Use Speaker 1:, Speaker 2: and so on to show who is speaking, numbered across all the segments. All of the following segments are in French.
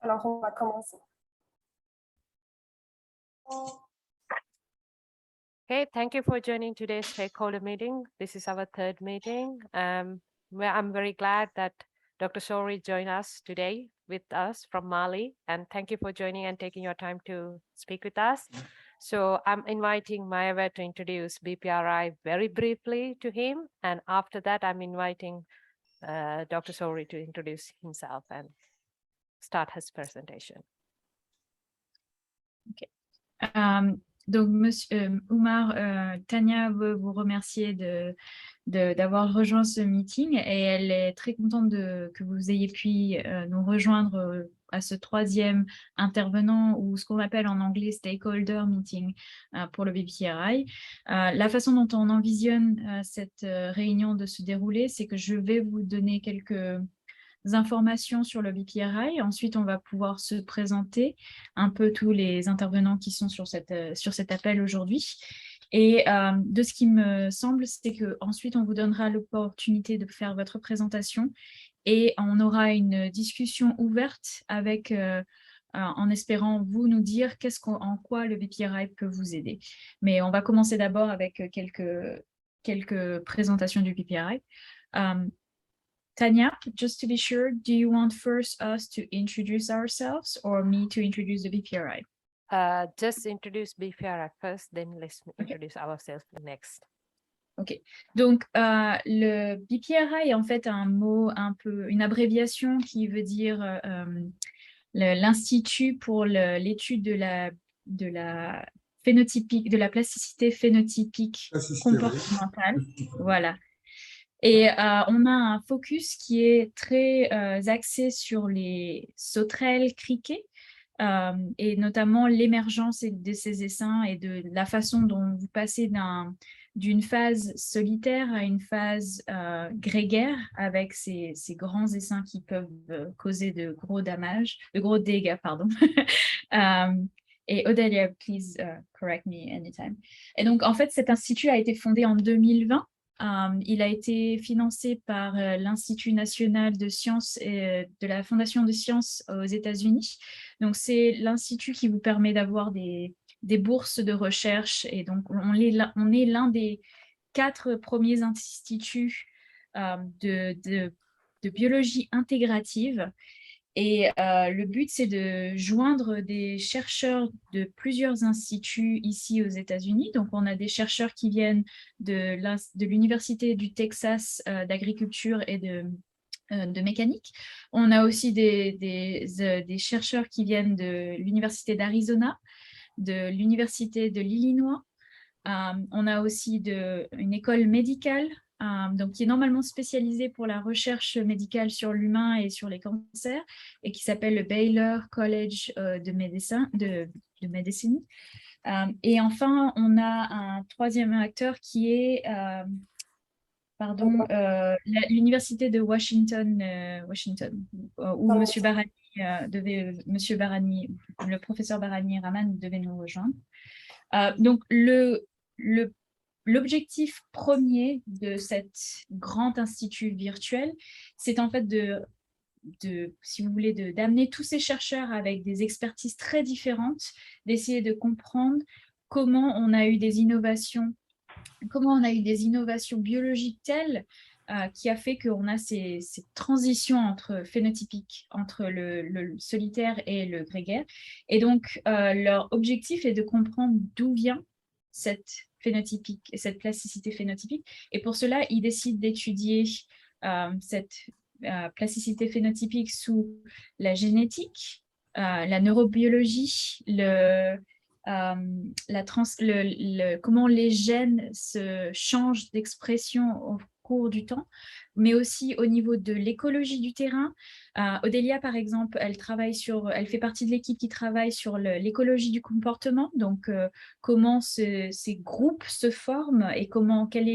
Speaker 1: Alors, on va commencer.
Speaker 2: Okay, thank you for joining today's stakeholder meeting. This is our third meeting. Where I'm very glad that Dr. Sori joined us today with us from Mali. And thank you for joining and taking your time to speak with us. So I'm inviting Mayavet to introduce BPRI very briefly to him. And after that, I'm inviting Dr. Sori to introduce himself and start his presentation.
Speaker 3: Donc, Monsieur Oumar, Tania veut vous remercier d'avoir rejoint ce meeting et elle est très contente que vous ayez pu nous rejoindre à ce troisième intervenant ou ce qu'on appelle en anglais stakeholder meeting pour le BPRI. La façon dont on envisionne cette réunion de se dérouler, c'est que je vais vous donner quelques informations sur le BPRI. Ensuite, on va pouvoir se présenter un peu tous les intervenants qui sont sur cet appel aujourd'hui. Et de ce qui me semble, c'est qu'ensuite, on vous donnera l'opportunité de faire votre présentation et on aura une discussion ouverte avec, en espérant vous nous dire en quoi le BPRI peut vous aider. Mais on va commencer d'abord avec quelques présentations du BPRI. Tanya, just to be sure, do you want first us to introduce ourselves or me to introduce the BPRI?
Speaker 2: Just introduce BPRI first, then let's introduce ourselves next.
Speaker 3: Ok, donc le BPRI est en fait un mot une abréviation qui veut dire l'Institut pour l'étude de la phénotypique, de la plasticité phénotypique comportementale. Voilà. Et on a un focus qui est très axé sur les sauterelles criquets et notamment l'émergence de ces essaims et de la façon dont vous passez d'une phase solitaire à une phase grégaire avec ces grands essaims qui peuvent causer de gros dégâts, pardon. Et Odelia, please correct me anytime. Et donc, en fait, cet institut a été fondé en 2020. Il a été financé par l'Institut national de sciences et de la Fondation de sciences aux États-Unis. Donc, c'est l'institut qui vous permet d'avoir des bourses de recherche. Et donc, on est l'un des 4 premiers instituts de biologie intégrative. Et le but, c'est de joindre des chercheurs de plusieurs instituts ici aux États-Unis. Donc, on a des chercheurs qui viennent de l'Université du Texas d'agriculture et de mécanique. On a aussi des chercheurs qui viennent de l'Université d'Arizona, de l'Université de l'Illinois. On a aussi une école médicale donc qui est normalement spécialisée pour la recherche médicale sur l'humain et sur les cancers et qui s'appelle le Baylor College de médecine. Et enfin, on a un troisième acteur qui est l'Université de Washington, où Monsieur Barani le professeur Barani Rahman devait nous rejoindre. Donc, l'objectif premier de cet grand institut virtuel, c'est en fait si vous voulez, d'amener tous ces chercheurs avec des expertises très différentes, d'essayer de comprendre comment on a eu des innovations biologiques telles qui a fait qu'on a ces transitions entre phénotypiques, entre le solitaire et le grégaire. Et donc, leur objectif est de comprendre d'où vient cette plasticité phénotypique. Et pour cela, ils décident d'étudier cette plasticité phénotypique sous la génétique, la neurobiologie, comment les gènes se changent d'expression au cours du temps, mais aussi au niveau de l'écologie du terrain. Odelia, par exemple, elle fait partie de l'équipe qui travaille sur l'écologie du comportement, donc comment ces groupes se forment et quelle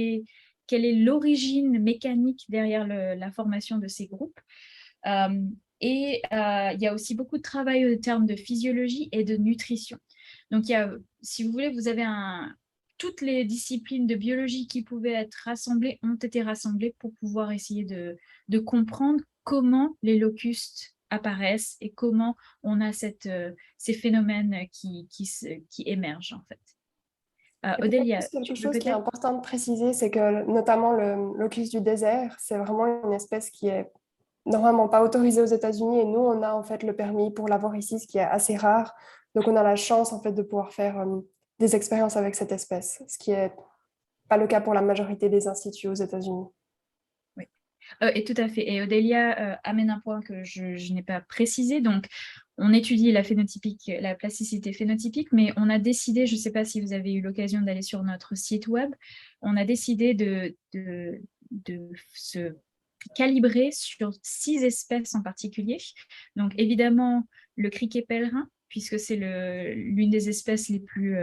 Speaker 3: est l'origine mécanique derrière la formation de ces groupes. Et il y a aussi beaucoup de travail en termes de physiologie et de nutrition. Donc, si vous voulez, vous avez toutes les disciplines de biologie qui pouvaient être rassemblées ont été rassemblées pour pouvoir essayer de comprendre comment les locustes apparaissent et comment on a ces phénomènes qui émergent en fait. Odélia,
Speaker 1: quelque
Speaker 3: tu veux
Speaker 1: chose qui est
Speaker 3: peut-être...
Speaker 1: important de préciser, c'est que notamment le locus du désert, c'est vraiment une espèce qui est normalement pas autorisée aux États-Unis et nous, on a en fait le permis pour l'avoir ici, ce qui est assez rare. Donc, on a la chance en fait de pouvoir faire des expériences avec cette espèce, ce qui est pas le cas pour la majorité des instituts aux États-Unis.
Speaker 3: Oui, et tout à fait. Et Odélia amène un point que je n'ai pas précisé. Donc, on étudie la plasticité phénotypique, mais on a décidé, je ne sais pas si vous avez eu l'occasion d'aller sur notre site web, on a décidé de se calibrer sur 6 espèces en particulier. Donc, évidemment, le criquet pèlerin, puisque c'est l'une des espèces les plus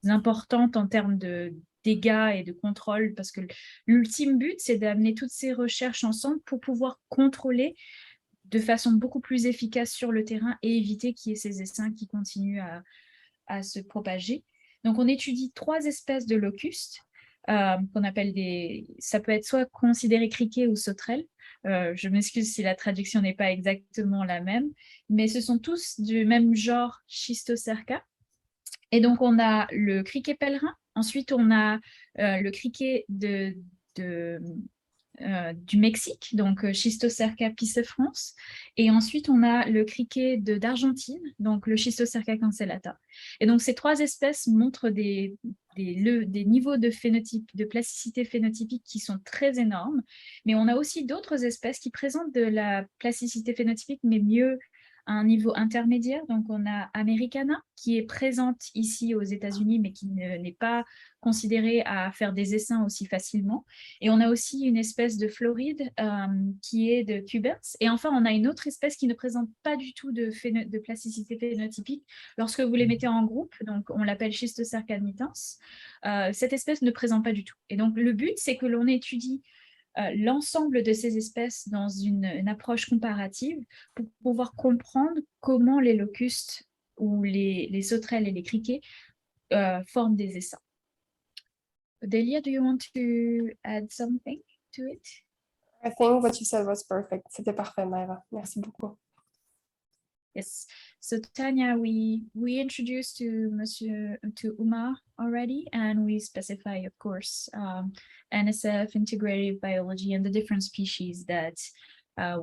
Speaker 3: importantes en termes de dégâts et de contrôle, parce que l'ultime but, c'est d'amener toutes ces recherches ensemble pour pouvoir contrôler de façon beaucoup plus efficace sur le terrain et éviter qu'il y ait ces essaims qui continuent à se propager. Donc, on étudie 3 espèces de locustes, qu'on appelle ça peut être soit considéré criquet ou sauterelle. Je m'excuse si la traduction n'est pas exactement la même, mais ce sont tous du même genre Schistocerca. Et donc, on a le criquet pèlerin. Ensuite, on a le criquet du Mexique, donc Schistocerca piscifrans. Et ensuite, on a le criquet d'Argentine, donc le Schistocerca cancellata. Et donc, ces 3 espèces montrent des niveaux de plasticité phénotypique qui sont très énormes. Mais on a aussi d'autres espèces qui présentent de la plasticité phénotypique, mais mieux à un niveau intermédiaire. Donc, on a Americana, qui est présente ici aux États-Unis, mais qui n'est pas considérée à faire des essaims aussi facilement. Et on a aussi une espèce de Floride qui est de Cubers. Et enfin, on a une autre espèce qui ne présente pas du tout de plasticité phénotypique. Lorsque vous les mettez en groupe, donc on l'appelle Schistocerca admitans, cette espèce ne présente pas du tout. Et donc, le but, c'est que l'on étudie l'ensemble de ces espèces dans une approche comparative pour pouvoir comprendre comment les locustes ou les sauterelles et les criquets forment des essaims. Delia, do you want to add something to it?
Speaker 1: I think what you said was perfect. C'était parfait, Maëva. Merci beaucoup.
Speaker 3: Yes. So Tanya, we introduced to Umar already, and we specify, of course, NSF, integrative biology, and the different species that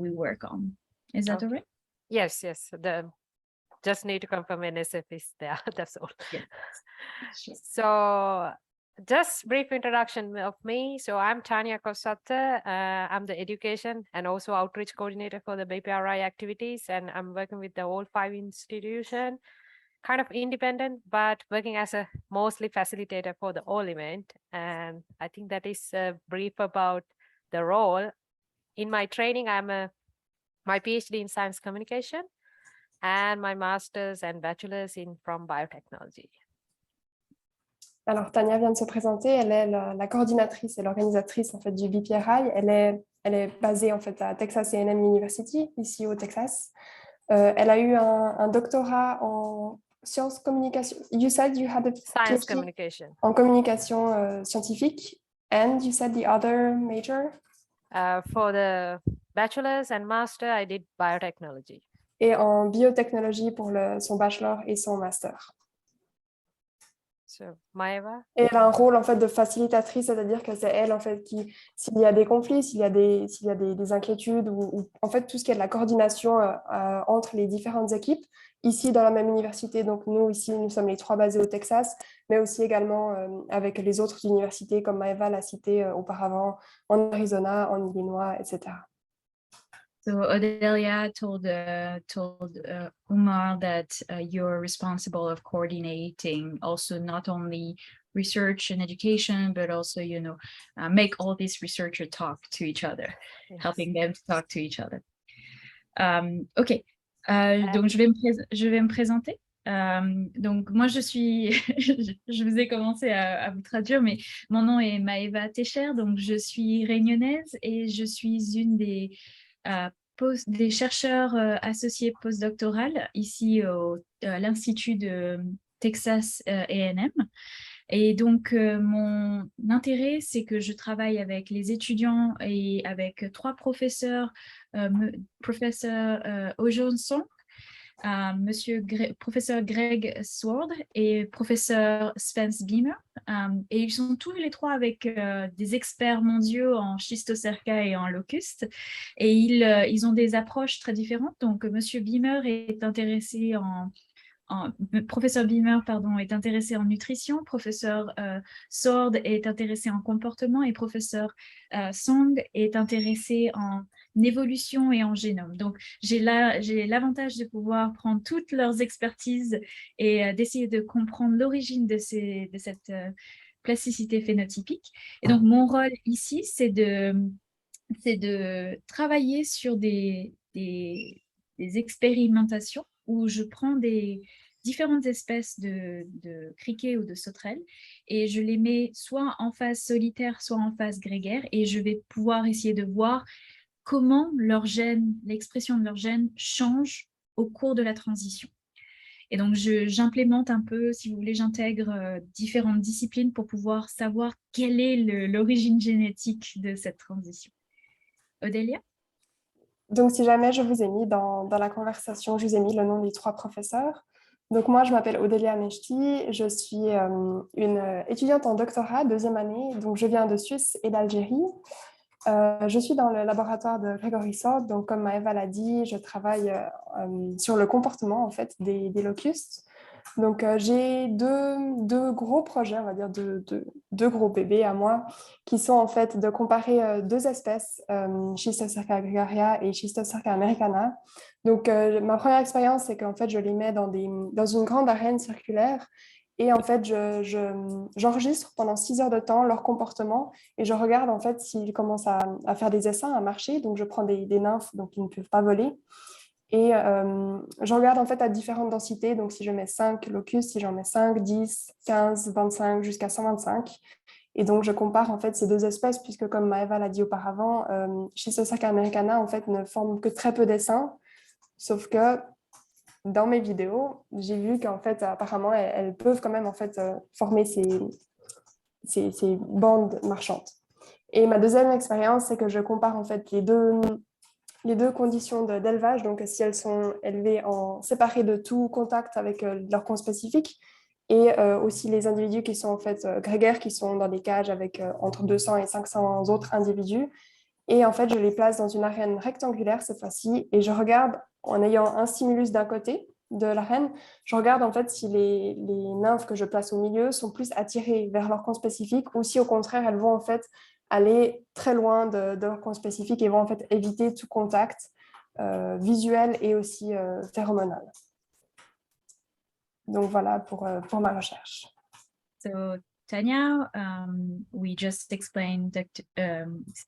Speaker 3: we work on. Is that all right?
Speaker 2: Yes. Just need to confirm NSF is there. That's all.
Speaker 3: Yes. Sure.
Speaker 2: So, just brief introduction of me. So I'm Tanya Kosatte. I'm the education and also outreach coordinator for the BPRI activities, and I'm working with the all 5 institutions, kind of independent, but working as a mostly facilitator for the all event. And I think that is a brief about the role. In my training, my PhD in science communication and my master's and bachelor's from biotechnology.
Speaker 1: Alors, Tania vient de se présenter. Elle est la coordinatrice et l'organisatrice en fait du BPRI. Elle est basée en fait à Texas A&M University, ici au Texas. Elle a eu un doctorat en sciences communication. You said you had a
Speaker 2: Science
Speaker 1: PhD
Speaker 2: communication.
Speaker 1: en communication scientifique. And you said the other major?
Speaker 2: For the bachelor's and master, I did biotechnology.
Speaker 1: Et en biotechnologie pour son bachelor et son master.
Speaker 2: So, Maëva?
Speaker 1: Et elle a un rôle en fait de facilitatrice, c'est-à-dire que c'est elle en fait qui, s'il y a des conflits, s'il y a des inquiétudes ou en fait tout ce qui est de la coordination entre les différentes équipes ici dans la même université. Donc nous ici nous sommes les 3 basés au Texas, mais aussi également avec les autres universités comme Maëva l'a cité auparavant en Arizona, en Illinois, etc.
Speaker 3: So Odelia told Umar that you're responsible of coordinating also not only research and education, but also, make all these researchers talk to each other, yes. Helping them to talk to each other. OK. Donc, je vais me présenter. Donc, moi, je vous ai commencé à vous traduire, mais mon nom est Maëva Techer, donc je suis réunionnaise et je suis une des chercheurs associés postdoctorales ici à l'Institut de Texas A&M. Et donc, mon intérêt, c'est que je travaille avec les étudiants et avec 3 professeurs, professeur Ojon Song, professeur Greg Sword et professeur Spence Beamer. Et ils sont tous les 3 avec des experts mondiaux en Schistocerca et en locust. Et ils ont des approches très différentes. Donc, monsieur Beamer est intéressé professeur Beamer pardon, est intéressé en nutrition, professeur Sword est intéressé en comportement et professeur Song est intéressé en évolution et en génome. Donc, j'ai l'avantage de pouvoir prendre toutes leurs expertises et d'essayer de comprendre l'origine de cette plasticité phénotypique. Et donc, mon rôle ici, c'est de travailler sur des expérimentations où je prends des différentes espèces de criquets ou de sauterelles et je les mets soit en phase solitaire, soit en phase grégaire et je vais pouvoir essayer de voir comment leur gène, l'expression de leur gène change au cours de la transition. Et donc, j'implémente un peu, si vous voulez, j'intègre différentes disciplines pour pouvoir savoir quelle est l'origine génétique de cette transition. Odélia?
Speaker 1: Donc, si jamais je vous ai mis dans la conversation, je vous ai mis le nom des 3 professeurs. Donc, moi, je m'appelle Odélia Mechti, je suis une étudiante en doctorat, 2e année, donc je viens de Suisse et d'Algérie. Je suis dans le laboratoire de Gregory Sword, donc comme Maëva l'a dit, je travaille sur le comportement en fait, des locustes. Donc, j'ai deux gros projets, on va dire deux gros bébés à moi, qui sont en fait de comparer 2 espèces, Schistocerca gregaria et Schistocerca americana. Donc, ma première expérience, c'est qu'en fait, je les mets dans une grande arène circulaire et en fait, j'enregistre pendant 6 heures de temps leur comportement et je regarde en fait s'ils commencent à faire des essaims, à marcher. Donc, je prends des nymphes donc, qui ne peuvent pas voler. Et je regarde en fait à différentes densités. Donc, si je mets 5 locus, si j'en mets 5, 10, 15, 25, jusqu'à 125. Et donc, je compare en fait ces 2 espèces, puisque comme Maëva l'a dit auparavant, Schistocerca americana en fait ne forme que très peu d'essaims. Sauf que dans mes vidéos, j'ai vu qu'en fait, apparemment, elles peuvent quand même en fait former ces bandes marchantes. Et ma deuxième expérience, c'est que je compare en fait les deux conditions d'élevage, donc si elles sont élevées séparées de tout contact avec leur con spécifique, et aussi les individus qui sont en fait grégaires, qui sont dans des cages avec entre 200 et 500 autres individus. Et en fait, je les place dans une arène rectangulaire cette fois-ci, et je regarde, en ayant un stimulus d'un côté de l'arène, je regarde en fait si les nymphes que je place au milieu sont plus attirées vers leur con spécifique, ou si au contraire, elles vont en fait aller très loin de leur coin spécifique et vont en fait éviter tout contact visuel et aussi phéromonal. Donc voilà pour ma recherche.
Speaker 3: So Tanya, we just explained Dr.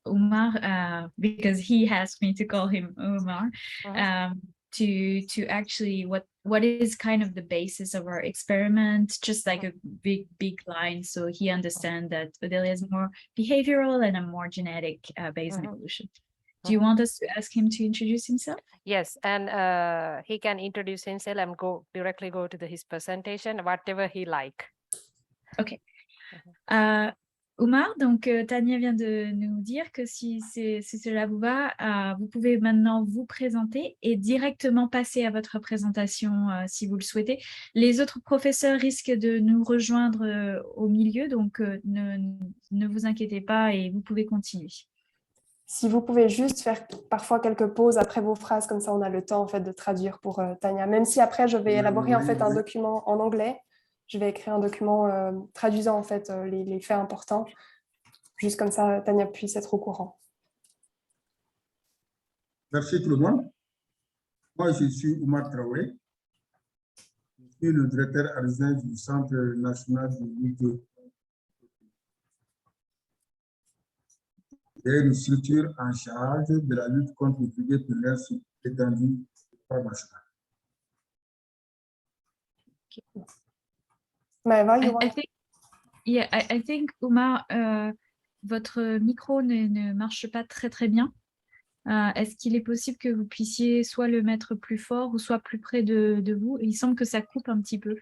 Speaker 3: Umar because he asked me to call him Umar. To actually what is kind of the basis of our experiment, just like a big line, so he understands that Odelia is more behavioral and a more genetic based on evolution. Do you want us to ask him to introduce himself?
Speaker 2: Yes, and he can introduce himself and directly go to his presentation, whatever he like.
Speaker 3: Ok. Umar, donc Tania vient de nous dire que si cela vous va, vous pouvez maintenant vous présenter et directement passer à votre présentation si vous le souhaitez. Les autres professeurs risquent de nous rejoindre au milieu, donc ne vous inquiétez pas et vous pouvez continuer.
Speaker 1: Si vous pouvez juste faire parfois quelques pauses après vos phrases, comme ça on a le temps en fait de traduire pour Tania. Même si après je vais élaborer en fait un document en anglais, je vais écrire un document traduisant en fait les faits importants, juste comme ça Tania puisse être au courant.
Speaker 4: Merci tout le monde. Moi je suis Oumar Traoré. Je suis le directeur adjoint du Centre national de lutte. C'est une structure en charge de la lutte contre les fumées primaires sur l'étendue du territoire national.
Speaker 3: I think Oumar, votre micro ne marche pas très bien. Est-ce qu'il est possible que vous puissiez soit le mettre plus fort ou soit plus près de vous? Il semble que ça coupe un petit peu.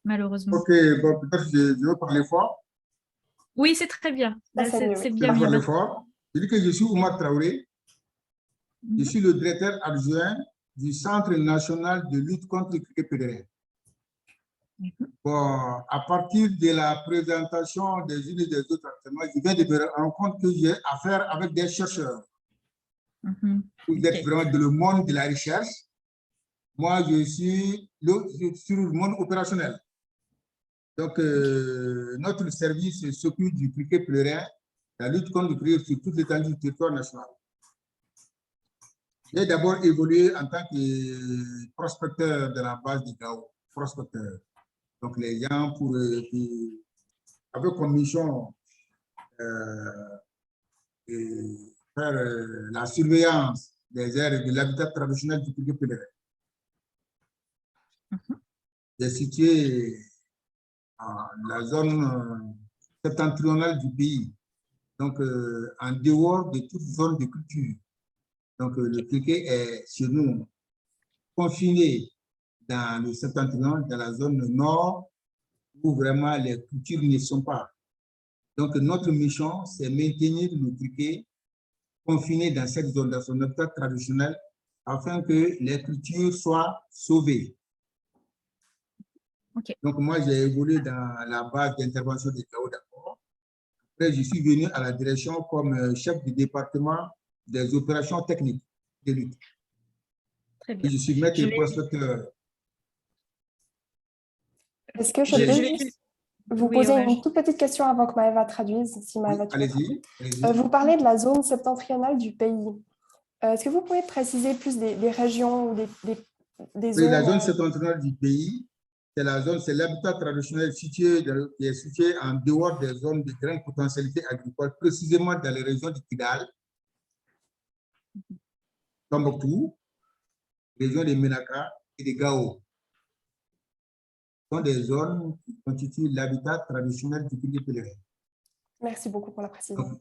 Speaker 3: malheureusement.
Speaker 4: Ok, bon, peut-être je vais parler fort.
Speaker 3: Oui, c'est très bien.
Speaker 1: Là, c'est mieux.
Speaker 3: C'est
Speaker 4: Je
Speaker 3: bien
Speaker 4: vais
Speaker 3: mieux.
Speaker 4: parler fort. Je dis que je suis Oumar Traoré. Je
Speaker 3: Mhm.
Speaker 4: suis le directeur adjoint du Centre national de lutte contre le criquet pèlerin. Bon, à partir de la présentation des unes et des autres entraînements, je viens de me rendre compte que j'ai affaire avec des chercheurs. Vous êtes vraiment dans le monde de la recherche. Moi, je suis sur le monde opérationnel. Donc, notre service s'occupe du criquet pèlerin, la lutte contre le criquet sur toute l'étendue du territoire national. J'ai d'abord évolué en tant que prospecteur de la base du Gao, prospecteur. Donc, les gens qui avaient comme mission de faire la surveillance des aires et de l'habitat traditionnel du criquet pèlerin. C'est situé dans la zone septentrionale du pays, donc en dehors de toute zone de culture. Donc, le criquet est chez nous confiné dans le septentrion, dans la zone nord, où vraiment les cultures ne sont pas. Donc, notre mission, c'est maintenir le criquet confiné dans cette zone, dans son habitat traditionnel, afin que les cultures soient sauvées.
Speaker 3: Okay.
Speaker 4: Donc, moi, j'ai évolué dans la base d'intervention des Gao d'abord. Après, je suis venu à la direction comme chef du département des opérations techniques de lutte.
Speaker 3: Très bien.
Speaker 4: Et je suis maître prospecteur.
Speaker 1: Est-ce que je peux juste vous poser une toute petite question avant que Maëva traduise, si Maëva, tu
Speaker 4: allez-y.
Speaker 1: Vous parlez de la zone septentrionale du pays. Est-ce que vous pouvez préciser plus des régions ou des zones?
Speaker 4: Oui, la zone septentrionale du pays, c'est la zone, c'est l'habitat traditionnel qui est situé en dehors des zones de grande potentialité agricole, précisément dans les régions de Kidal, Tombouctou, région de Menaka et de Gao. Ce sont des zones qui constituent l'habitat traditionnel du criquet pèlerin.
Speaker 1: Merci beaucoup pour la précision.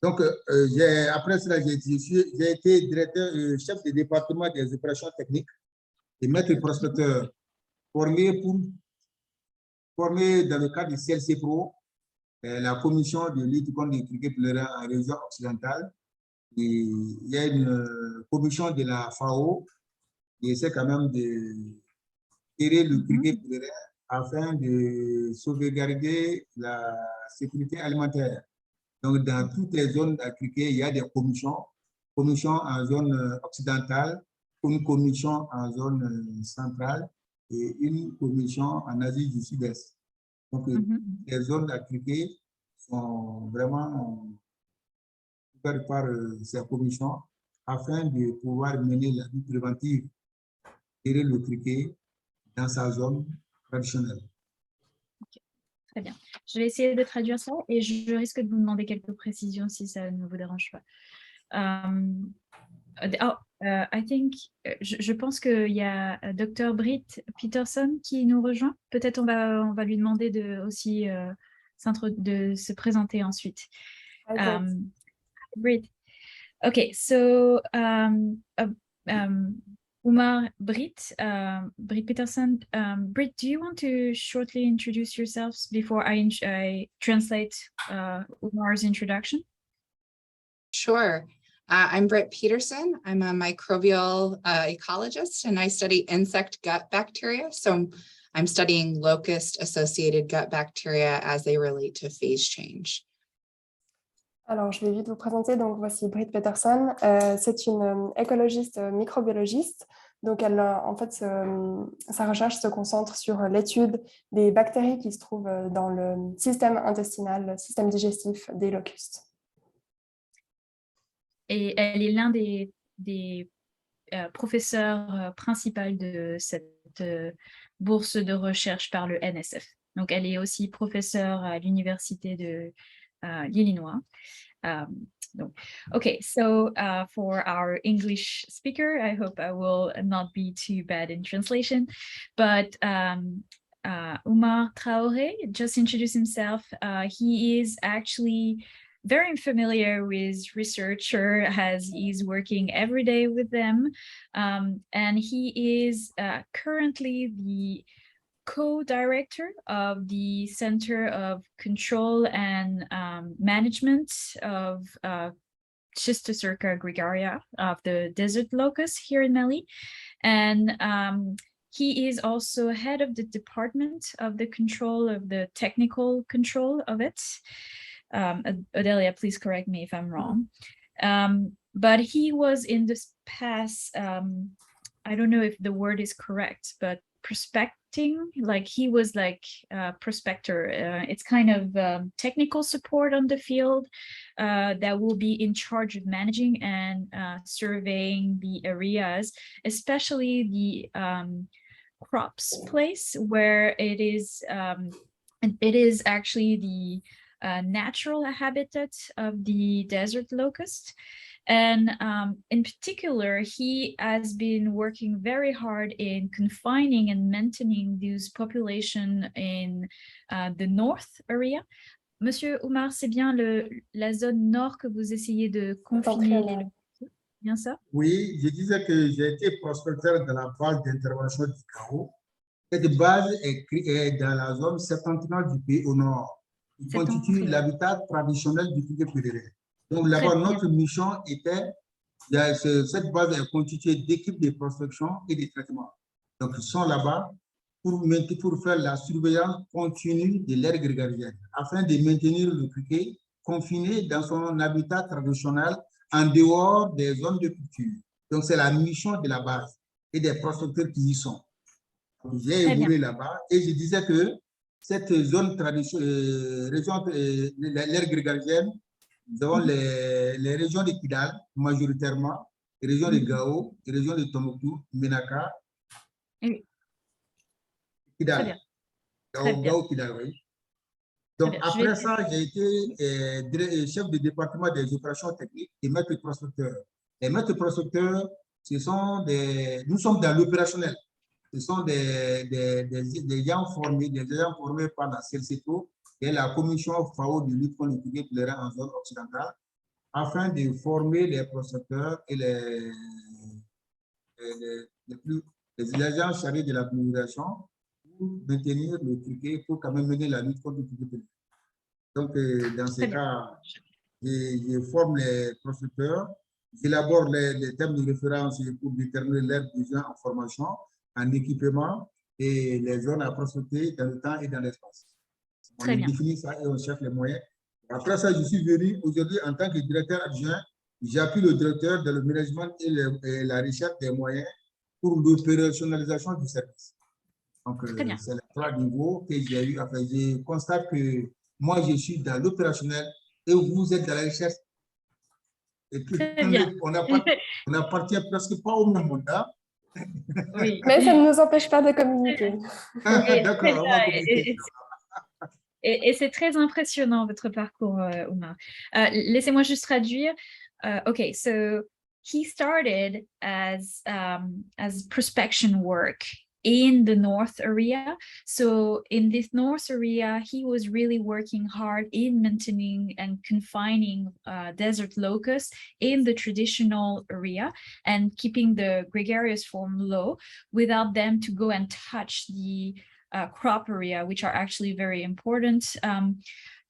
Speaker 4: Donc, après cela, j'ai été directeur, chef de département des opérations techniques et maître prospecteur formé dans le cadre du CLC Pro, la commission de lutte contre le criquet pèlerin en région occidentale. Et il y a une commission de la FAO qui essaie quand même de gérer le criquet pèlerin afin de sauvegarder la sécurité alimentaire. Donc, dans toutes les zones à criquet, il y a des commissions en zone occidentale, une commission en zone centrale et une commission en Asie du Sud-Est. Donc, les zones à criquet sont vraiment ouvertes par ces commissions afin de pouvoir mener la lutte préventive, gérer le criquet dans sa zone traditionnelle.
Speaker 3: Okay. Très bien. Je vais essayer de traduire ça et je risque de vous demander quelques précisions si ça ne vous dérange pas. I think, je pense qu'il y a Dr. Britt Peterson qui nous rejoint. Peut-être on va lui demander de se présenter ensuite. Britt. Okay, so Umar Britt Peterson. Britt, do you want to shortly introduce yourselves before I translate Umar's introduction?
Speaker 5: Sure. I'm Britt Peterson. I'm a microbial ecologist, and I study insect gut bacteria. So I'm studying locust-associated gut bacteria as they relate to phase change.
Speaker 1: Alors, je vais vite vous présenter. Donc, voici Britt Peterson. C'est une écologiste microbiologiste. Donc, en fait, sa recherche se concentre sur l'étude des bactéries qui se trouvent dans le système intestinal, le système digestif des locustes.
Speaker 3: Et elle est l'un des professeurs principaux de cette bourse de recherche par le NSF. Donc, elle est aussi professeure à l'université de l'Illinois. Okay, so for our English speaker, I hope I will not be too bad in translation, but Umar Traoré just introduced himself. He is actually very familiar with researcher as he's working every day with them. And he is currently the co-director of the Center of Control and Management of Schistocerca gregaria of the desert locust here in Mali. And he is also head of the department of the control of the technical control of it. Odelia, please correct me if I'm wrong. But he was in this past, I don't know if the word is correct, but prospecting, like he was like a prospector. It's kind of technical support on the field that will be in charge of managing and surveying the areas, especially the crops place where it is actually the natural habitat of the desert locust. And in particular, he has been working very hard in confining and maintaining these populations in the north area. Monsieur Oumar, c'est bien la zone nord que vous essayez de confiner les locaux, bien ça?
Speaker 4: Oui, je disais que j'ai été prospecteur de la base d'intervention du Gao. Cette base est dans la zone septentrionale du pays au nord, qui constitue l'habitat traditionnel du criquet pèlerin. Donc là-bas, notre mission était, cette base est constituée d'équipes de prospection et de traitement. Donc ils sont là-bas pour faire la surveillance continue de l'aire grégarienne, afin de maintenir le criquet confiné dans son habitat traditionnel en dehors des zones de culture. Donc c'est la mission de la base et des prospecteurs qui y sont. J'ai évolué là-bas et je disais que cette zone région, l'aire grégarienne, nous avons les régions de Kidal, majoritairement, les régions de Gao, les régions de Tombouctou, Ménaka, Kidal. Gao, Kidal, oui. Donc, après ça, j'ai été chef de département des opérations techniques et maître prospecteur. Les maîtres prospecteurs, nous sommes dans l'opérationnel. Ce sont des gens formés par la CELCETO et la commission FAO de lutte contre le criquet pèlerin en zone occidentale, afin de former les prospecteurs et les agents chargés de la communication pour maintenir le criquet, pour quand même mener la lutte contre le criquet pèlerin. Donc, dans ces cas, je forme les prospecteurs, j'élabore les thèmes de référence pour déterminer leurs besoins en formation, en équipement et les zones à prospecter dans le temps et dans l'espace. On définit ça et on cherche les moyens. Après ça, je suis venu aujourd'hui en tant que directeur adjoint. J'appuie le directeur dans le management et la recherche des moyens pour l'opérationnalisation du service. Donc, c'est les trois niveaux que j'ai eu. Enfin, je constate que moi, je suis dans l'opérationnel et vous êtes dans la recherche. Et puis, on n'appartient presque pas au même mandat.
Speaker 1: Oui. Mais ça ne nous empêche pas de communiquer.
Speaker 4: D'accord, on va communiquer.
Speaker 3: Et c'est très impressionnant votre parcours, Oumar. Laissez-moi juste traduire. Okay, so he started as prospection work in the north area. So in this north area, he was really working hard in maintaining and confining desert locusts in the traditional area and keeping the gregarious form low without them to go and touch the crop area, which are actually very important.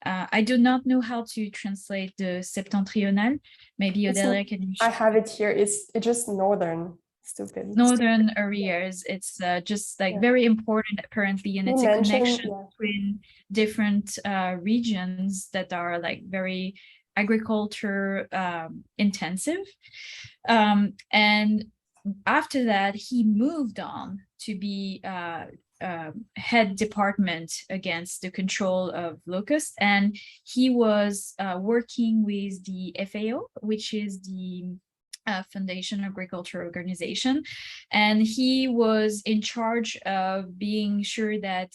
Speaker 3: I do not know how to translate the septentrional. Maybe Odelia can.
Speaker 1: I have it here. It's just northern. Stupid.
Speaker 3: Northern areas. It's just like very important apparently, and it's a connection between different regions that are like very agriculture intensive. And after that, he moved on to be head department against the control of locusts, and he was working with the FAO, which is the Foundation Agriculture Organization, and he was in charge of being sure that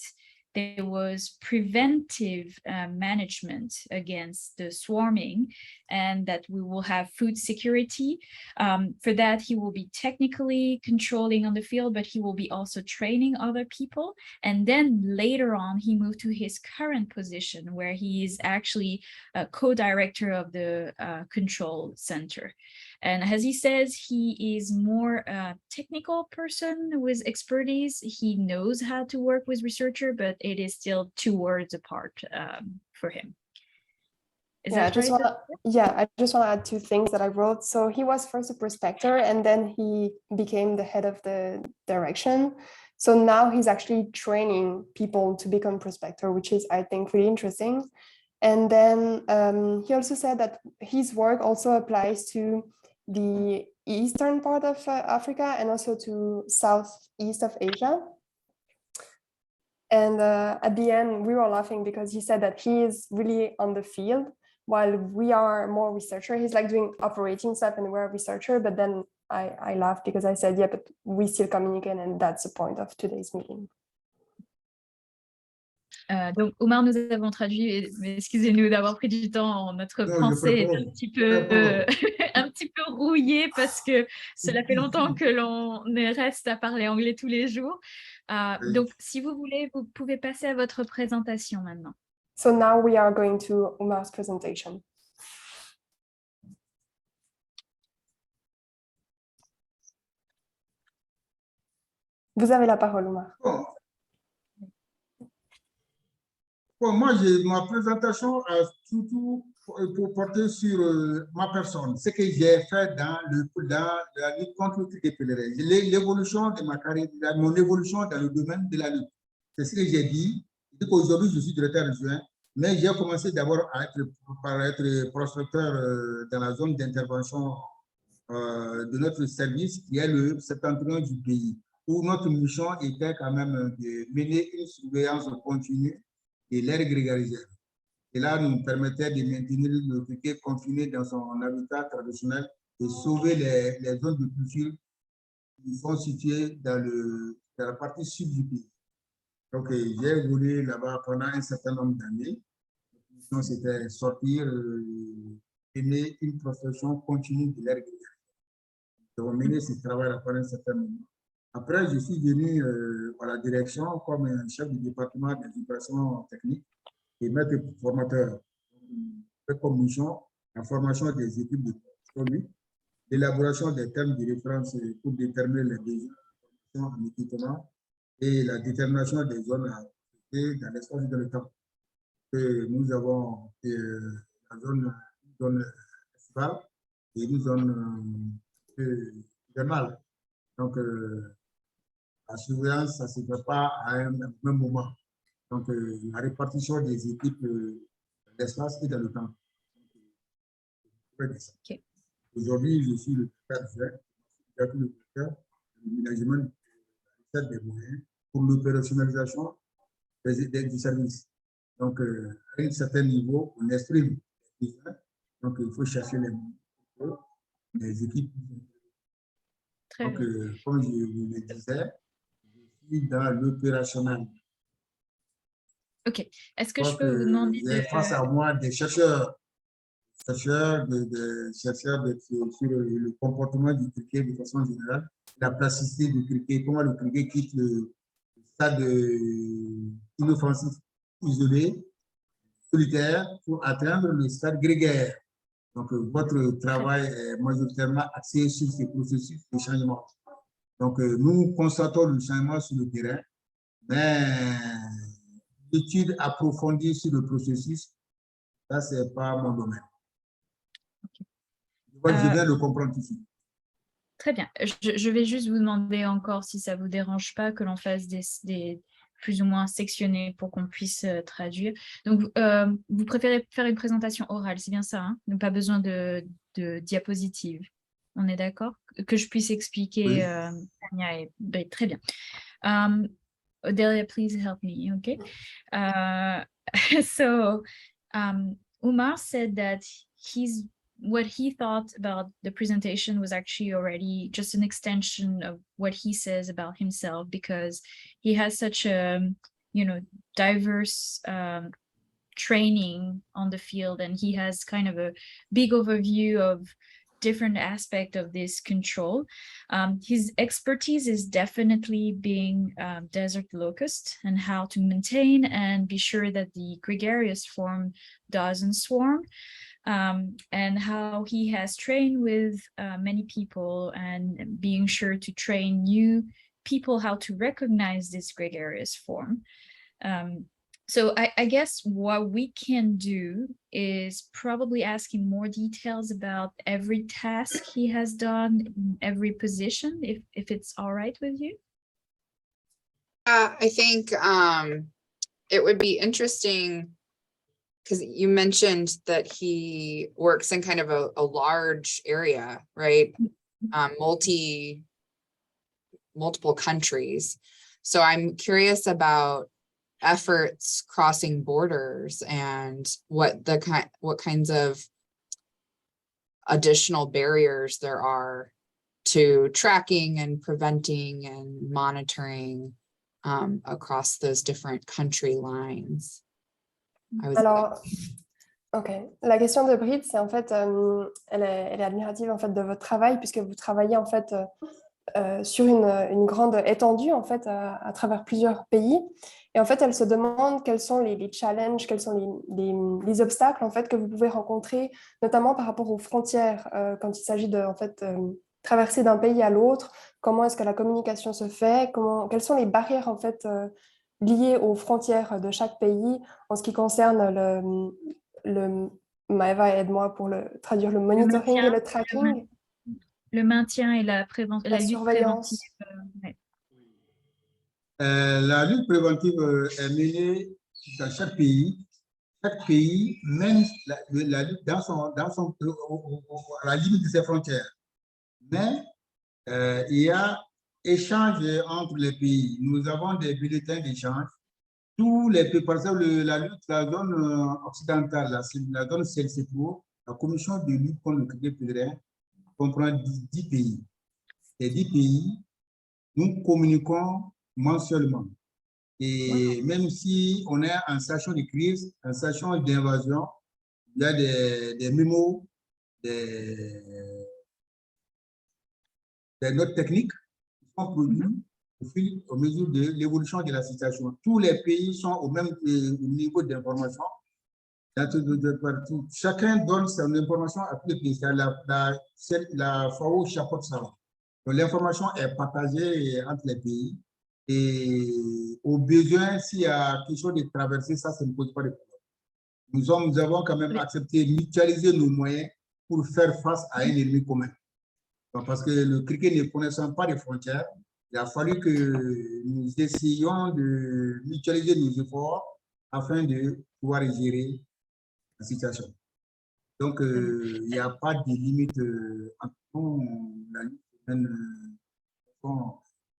Speaker 3: there was preventive management against the swarming and that we will have food security. For that, he will be technically controlling on the field, but he will be also training other people. And then later on, he moved to his current position where he is actually a co-director of the control center. And as he says, he is more a technical person with expertise. He knows how to work with researcher, but it is still 2 words apart for him. Is
Speaker 1: I
Speaker 3: that
Speaker 1: just
Speaker 3: right?
Speaker 1: I just want to add 2 things that I wrote. So he was first a prospector, and then he became the head of the direction. So now he's actually training people to become prospector, which is, I think, really interesting. And then he also said that his work also applies to the eastern part of Africa and also to southeast of Asia. And at the end, we were laughing because he said that he is really on the field while we are more researcher. He's like doing operating stuff and we're a researcher. But then I laughed because I said, yeah, but we still communicate, and that's the point of today's meeting.
Speaker 3: Donc, Omar, nous avons traduit, mais excusez-nous d'avoir pris du temps. Notre français est un petit peu rouillé parce que cela fait longtemps que l'on reste à parler anglais tous les jours. Donc, si vous voulez, vous pouvez passer à votre présentation maintenant.
Speaker 1: So now we are going to Omar's presentation. Vous avez la parole, Omar.
Speaker 4: Bon, moi, ma présentation surtout pour porter sur ma personne, ce que j'ai fait dans la lutte contre le cricket pèlerin, l'évolution de ma carrière, mon évolution dans le domaine de la lutte. C'est ce que j'ai dit. Aujourd'hui, je suis directeur adjoint, mais j'ai commencé d'abord par être prospecteur dans la zone d'intervention de notre service, qui est le septentrion du pays, où notre mission était quand même de mener une surveillance continue et l'air grégarisé. Et là, nous permettait de maintenir le criquet confiné dans son habitat traditionnel et sauver les zones de culture qui sont situées dans la partie sud du pays. Donc, j'ai évolué là-bas pendant un certain nombre d'années. La mission, c'était sortir, mener une prospection continue de l'air grégarisé. Donc, mener ce travail pendant un certain moment. Après, je suis venu à la direction comme chef du département des opérations techniques et maître formateur. Comme mission, la formation des équipes de produits, l'élaboration des termes de référence pour déterminer les besoins en équipement et la détermination des zones à traiter dans l'espace et dans le temps. Nous avons la zone estivale et une zone hivernale. Donc, la surveillance, ça ne se fait pas à un même moment. Donc, la répartition des équipes dans l'espace et dans le temps. Okay. Aujourd'hui, je suis le directeur du management des moyens pour l'opérationnalisation du service. Donc, à un certain niveau, on exprime les besoins. Donc, il faut chercher les équipes. Donc, comme je vous le disais, je suis dans l'opérationnel.
Speaker 3: Ok. Est-ce que je peux vous demander
Speaker 4: face à moi des chercheurs sur le comportement du cricket de façon générale, la plasticité du cricket, comment le cricket quitte le stade inoffensif isolé, solitaire, pour atteindre le stade grégaire. Donc, votre travail est majoritairement axé sur ces processus de changement. Donc, nous constatons le changement sur le terrain, mais l'étude approfondie sur le processus, ça, ce n'est pas mon domaine. Okay. Je viens de comprendre tout de suite.
Speaker 3: Très bien. Je vais juste vous demander encore, si ça ne vous dérange pas, que l'on fasse des plus ou moins sectionnés pour qu'on puisse traduire. Donc, vous préférez faire une présentation orale, c'est bien ça, hein? Donc, pas besoin de diapositives. On est d'accord? Que je puisse expliquer. Tania et Britt. Très bien. Odelia, please help me, okay? So, Umar said that what he thought about the presentation was actually already just an extension of what he says about himself, because he has such a, diverse training on the field, and he has kind of a big overview of different aspects of this control. His expertise is definitely being desert locust and how to maintain and be sure that the gregarious form doesn't swarm. and how he has trained with many people and being sure to train new people how to recognize this gregarious form. So I guess what we can do is probably ask him more details about every task he has done, every position, if it's all right with you.
Speaker 5: I think it would be interesting because you mentioned that he works in kind of a large area, right? Multiple countries. So I'm curious about efforts crossing borders and what kinds of additional barriers there are to tracking and preventing and monitoring across those different country lines.
Speaker 1: Alors, ok. La question de Brit, c'est en fait, elle est admirative en fait de votre travail puisque vous travaillez en fait sur une grande étendue en fait à travers plusieurs pays. Et en fait, elle se demande quels sont les challenges, quels sont les obstacles en fait que vous pouvez rencontrer, notamment par rapport aux frontières quand il s'agit de en fait traverser d'un pays à l'autre. Comment est-ce que la communication se fait? Quelles sont les barrières en fait liées aux frontières de chaque pays en ce qui concerne le Maëva, aide-moi pour traduire le monitoring et le tracking.
Speaker 3: Le maintien et la prévention, la lutte
Speaker 1: surveillance.
Speaker 3: préventive.
Speaker 4: La lutte préventive est menée dans chaque pays. Chaque pays mène la lutte à la limite de ses frontières. Mais il y a échange entre les pays. Nous avons des bulletins d'échange. Tous les pays, par exemple, la zone occidentale, la zone CELSEPO, la commission de lutte contre le criquet pèlerin comprend 10 pays. Les 10 pays, nous communiquons mensuellement. Et même si on est en situation de crise, en situation d'invasion, il y a des mémos, des notes techniques qui sont produites au mesure de l'évolution de la situation. Tous les pays sont au même niveau d'information. Chacun donne son information à tous les pays. La FAO chapeaute ça. Donc l'information est partagée entre les pays. Et au besoin, s'il y a quelque chose de traversé, ça ne pose pas de problème. Nous avons quand même accepté de mutualiser nos moyens pour faire face à un ennemi commun. Donc, parce que le cricket ne connaissant pas de frontières, il a fallu que nous essayions de mutualiser nos efforts afin de pouvoir gérer la situation. Donc, il n'y a pas de limite entre la lutte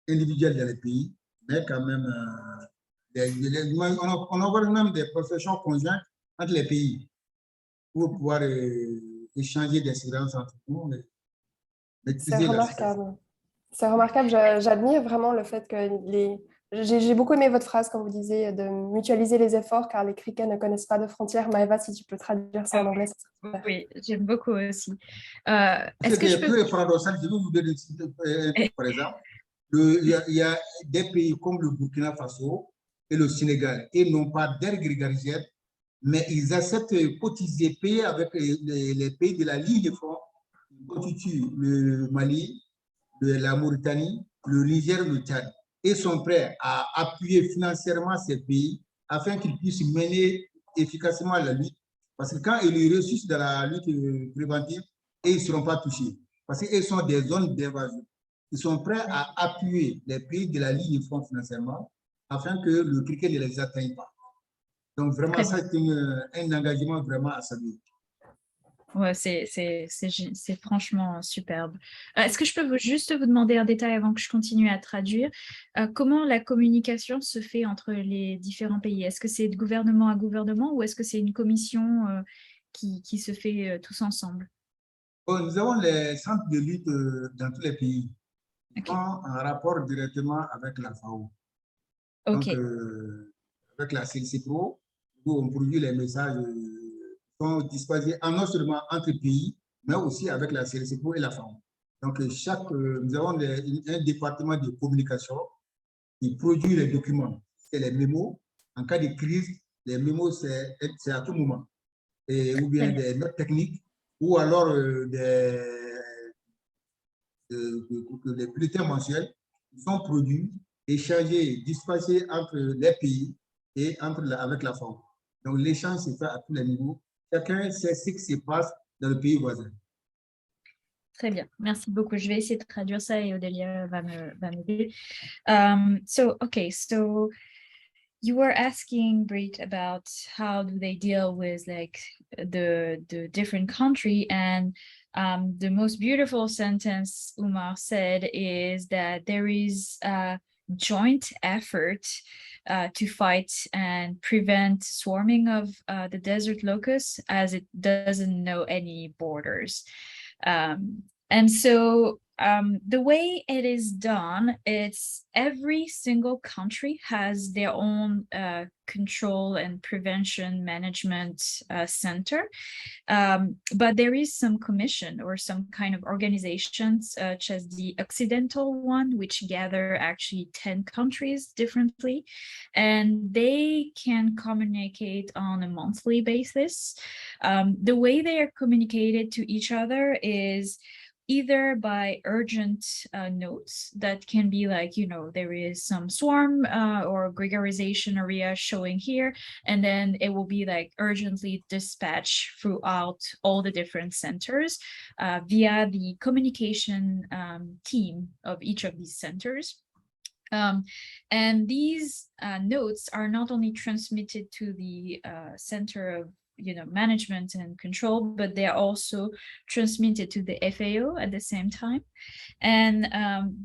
Speaker 4: individuelle dans les pays, mais quand même, on envoie même des professions conjointes entre les pays pour pouvoir échanger des expériences entre nous.
Speaker 1: C'est remarquable. C'est remarquable. J'admire vraiment le fait que j'ai beaucoup aimé votre phrase quand vous disiez de mutualiser les efforts car les criquets ne connaissent pas de frontières. Maëva, si tu peux traduire ça en anglais, ça serait super.
Speaker 3: Oui, j'aime beaucoup aussi.
Speaker 4: Est-ce que je peux paradoxal, je vais vous donner par exemple, il y a des pays comme le Burkina Faso et le Sénégal et non pas d'air grégarienne, mais ils acceptent de cotiser, payer avec les pays de la ligne de front qui constituent le Mali, la Mauritanie, le Niger, le Tchad, et sont prêts à appuyer financièrement ces pays afin qu'ils puissent mener efficacement la lutte. Parce que quand ils réussissent dans la lutte préventive, et ils ne seront pas touchés. Parce qu'ils sont des zones d'invasion. Ils sont prêts à appuyer les pays de la ligne de front financièrement afin que le criquet ne les atteigne pas. Donc vraiment, ça c'est un engagement vraiment à saluer.
Speaker 3: Ouais, c'est franchement superbe. Est-ce que je peux juste vous demander un détail avant que je continue à traduire? Comment la communication se fait entre les différents pays? Est-ce que c'est de gouvernement à gouvernement ou est-ce que c'est une commission qui se fait tous ensemble?
Speaker 4: Nous avons les centres de lutte dans tous les pays. Ils sont en rapport directement avec la FAO. Donc, avec la CLCPRO, où on produit les messages sont disposés non seulement entre pays, mais aussi avec la CLCPRO et la FAO. Donc, nous avons un département de communication qui produit les documents. C'est les mémos. En cas de crise, les mémos, c'est à tout moment. ou bien des notes techniques, ou alors des bulletins mensuels qui sont produits, échangés, dispatchés entre les pays et avec la FAO. Donc, l'échange se fait à tous les niveaux. Chacun sait ce qui se passe dans le pays voisin.
Speaker 3: Très bien, merci beaucoup. Je vais essayer de traduire ça et Odélia va m'aider. So you were asking, Brit, about how do they deal with like the different country, and the most beautiful sentence Umar said is that there is a joint effort to fight and prevent swarming of the desert locust, as it doesn't know any borders. And so the way it is done, it's every single country has their own control and prevention management center. But there is some commission or some kind of organization, such as the Occidental one, which gather actually 10 countries differently, and they can communicate on a monthly basis. The way they are communicated to each other is either by urgent notes that can be like, you know, there is some swarm or gregarization area showing here, and then it will be like urgently dispatched throughout all the different centers via the communication team of each of these centers. And these notes are not only transmitted to the center of management and control, but they are also transmitted to the FAO at the same time. And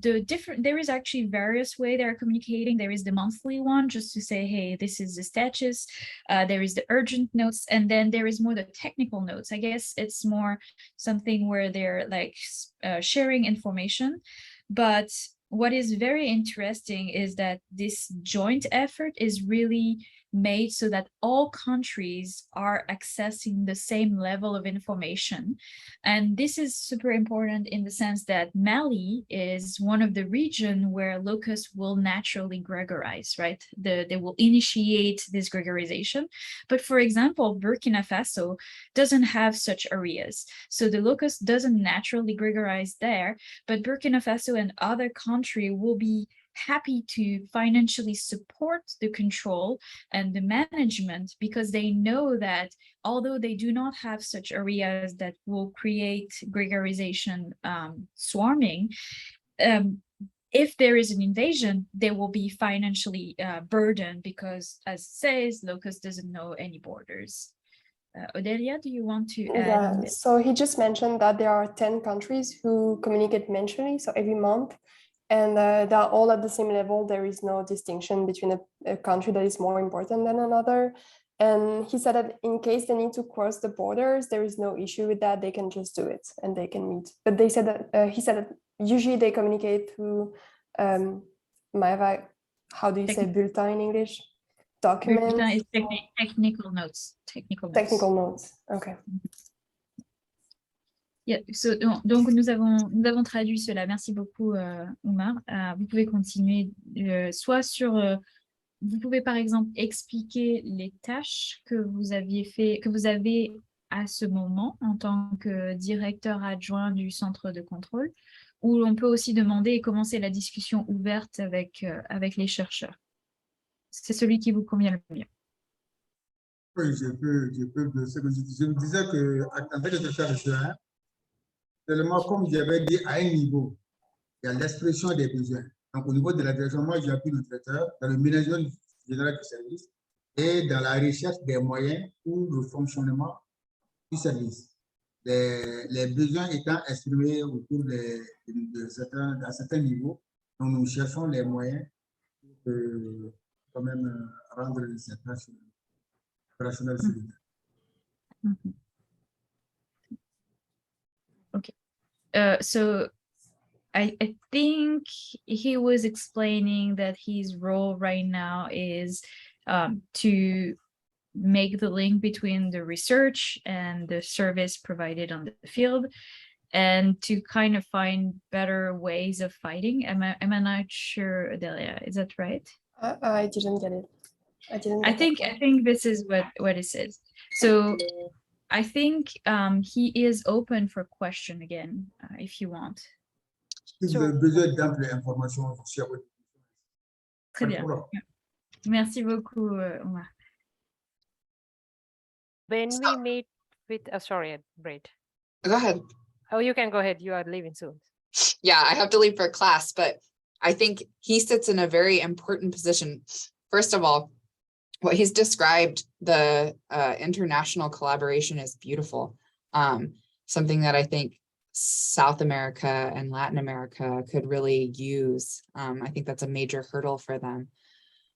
Speaker 3: there is actually various ways they are communicating. There is the monthly one, just to say, hey, this is the status. There is the urgent notes, and then there is more the technical notes. I guess it's more something where they're like sharing information. But what is very interesting is that this joint effort is really made so that all countries are accessing the same level of information. And this is super important in the sense that Mali is one of the regions where locusts will naturally gregarize, right? They will initiate this gregarization. But for example, Burkina Faso doesn't have such areas. So the locust doesn't naturally gregarize there, but Burkina Faso and other countries will be happy to financially support the control and the management, because they know that although they do not have such areas that will create gregarization swarming, if there is an invasion, they will be financially burdened, because as it says, locust doesn't know any borders. Odélia, do you want to add?
Speaker 1: Yeah, so he just mentioned that there are 10 countries who communicate mensually, so every month. And they're all at the same level. There is no distinction between a country that is more important than another. And he said that in case they need to cross the borders, there is no issue with that. They can just do it and they can meet. But they said that he said that usually they communicate through Maeva, how do you say bulletin in English? Documents.
Speaker 3: Bulletin is technical notes.
Speaker 1: Technical notes. Okay.
Speaker 3: Yeah, so, donc nous avons traduit cela. Merci beaucoup, Oumar. Vous pouvez continuer soit sur... vous pouvez par exemple expliquer les tâches que vous avez à ce moment en tant que directeur adjoint du centre de contrôle, ou on peut aussi demander et commencer la discussion ouverte avec les chercheurs. C'est celui qui vous convient le mieux.
Speaker 4: Oui, je peux je me disais qu'en fait, de chercheur, seulement comme j'avais dit à un niveau, il y a l'expression des besoins. Donc, au niveau de la direction, moi, j'appuie le traiteur dans le management général du service et dans la recherche des moyens pour le fonctionnement du service. Les besoins étant exprimés autour à certains niveaux, donc nous cherchons les moyens pour quand même rendre cette tâche opérationnelle.
Speaker 3: Okay. So I think he was explaining that his role right now is to make the link between the research and the service provided on the field, and to kind of find better ways of fighting. Am I not sure, Odélia? Is that right?
Speaker 1: I didn't get it.
Speaker 3: I think this is what it says. So I think he is open for question again, if you want.
Speaker 4: Si vous avez besoin d'amples informations, je suis à votre disposition.
Speaker 3: Très bien. Merci beaucoup, Omar.
Speaker 2: When we meet with, sorry, Brett.
Speaker 5: Go ahead.
Speaker 2: Oh, you can go ahead. You are leaving soon.
Speaker 5: Yeah, I have to leave for class, but I think he sits in a very important position. First of all, what he's described, the international collaboration is beautiful. Something that I think South America and Latin America could really use. I think that's a major hurdle for them.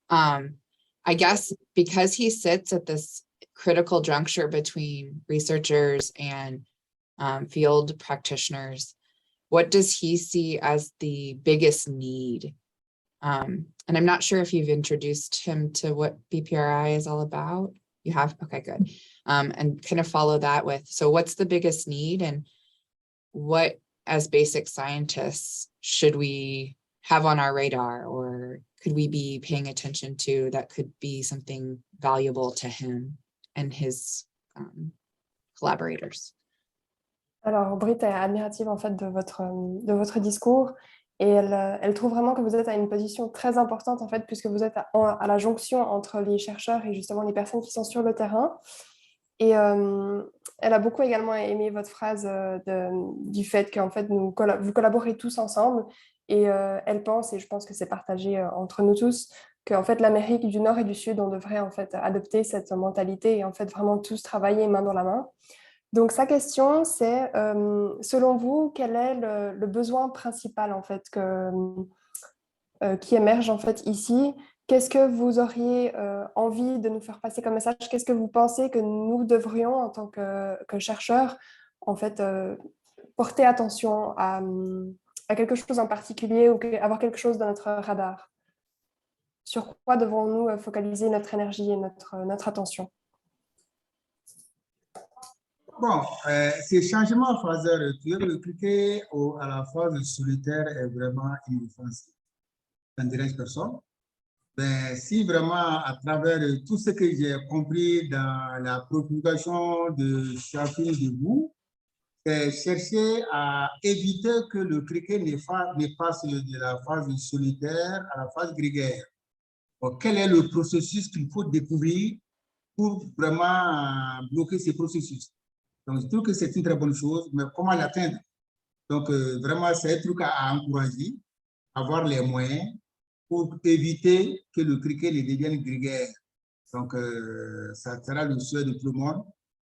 Speaker 5: I guess because he sits at this critical juncture between researchers and field practitioners, what does he see as the biggest need? And I'm not sure if you've introduced him to what BPRI is all about. You have? Okay, good. And kind of follow that with, so what's the biggest need, and what, as basic scientists, should we have on our radar, or could we be paying attention to that could be something valuable to him and his collaborators?
Speaker 1: Alors, Britt est admirative en fait de votre discours, et elle trouve vraiment que vous êtes à une position très importante en fait, puisque vous êtes à la jonction entre les chercheurs et justement les personnes qui sont sur le terrain. Et elle a beaucoup également aimé votre phrase du fait qu'en fait vous collaborez tous ensemble, et elle pense, et je pense que c'est partagé entre nous tous, qu'en fait l'Amérique du Nord et du Sud, on devrait en fait adopter cette mentalité et en fait vraiment tous travailler main dans la main. Donc, sa question, c'est, selon vous, quel est le besoin principal en fait, qui émerge en fait, ici? Qu'est-ce que vous auriez envie de nous faire passer comme message? Qu'est-ce que vous pensez que nous devrions, en tant que chercheurs, en fait, porter attention à quelque chose en particulier, ou avoir quelque chose dans notre radar? Sur quoi devons-nous focaliser notre énergie et notre attention?
Speaker 4: Bon, ces changements en phase de retour, le cliquer à la phase solitaire est vraiment inoffensif. Ça ne dérange personne. Ben, si vraiment, à travers tout ce que j'ai compris dans la préoccupation de chacune de vous, c'est chercher à éviter que le criquet ne passe de la phase solitaire à la phase grégaire. Donc, quel est le processus qu'il faut découvrir pour vraiment bloquer ces processus? Donc, je trouve que c'est une très bonne chose, mais comment l'atteindre? Donc, vraiment, c'est un truc à encourager, avoir les moyens pour éviter que le criquet ne devienne grégaire. Donc, ça sera le souhait de tout le monde.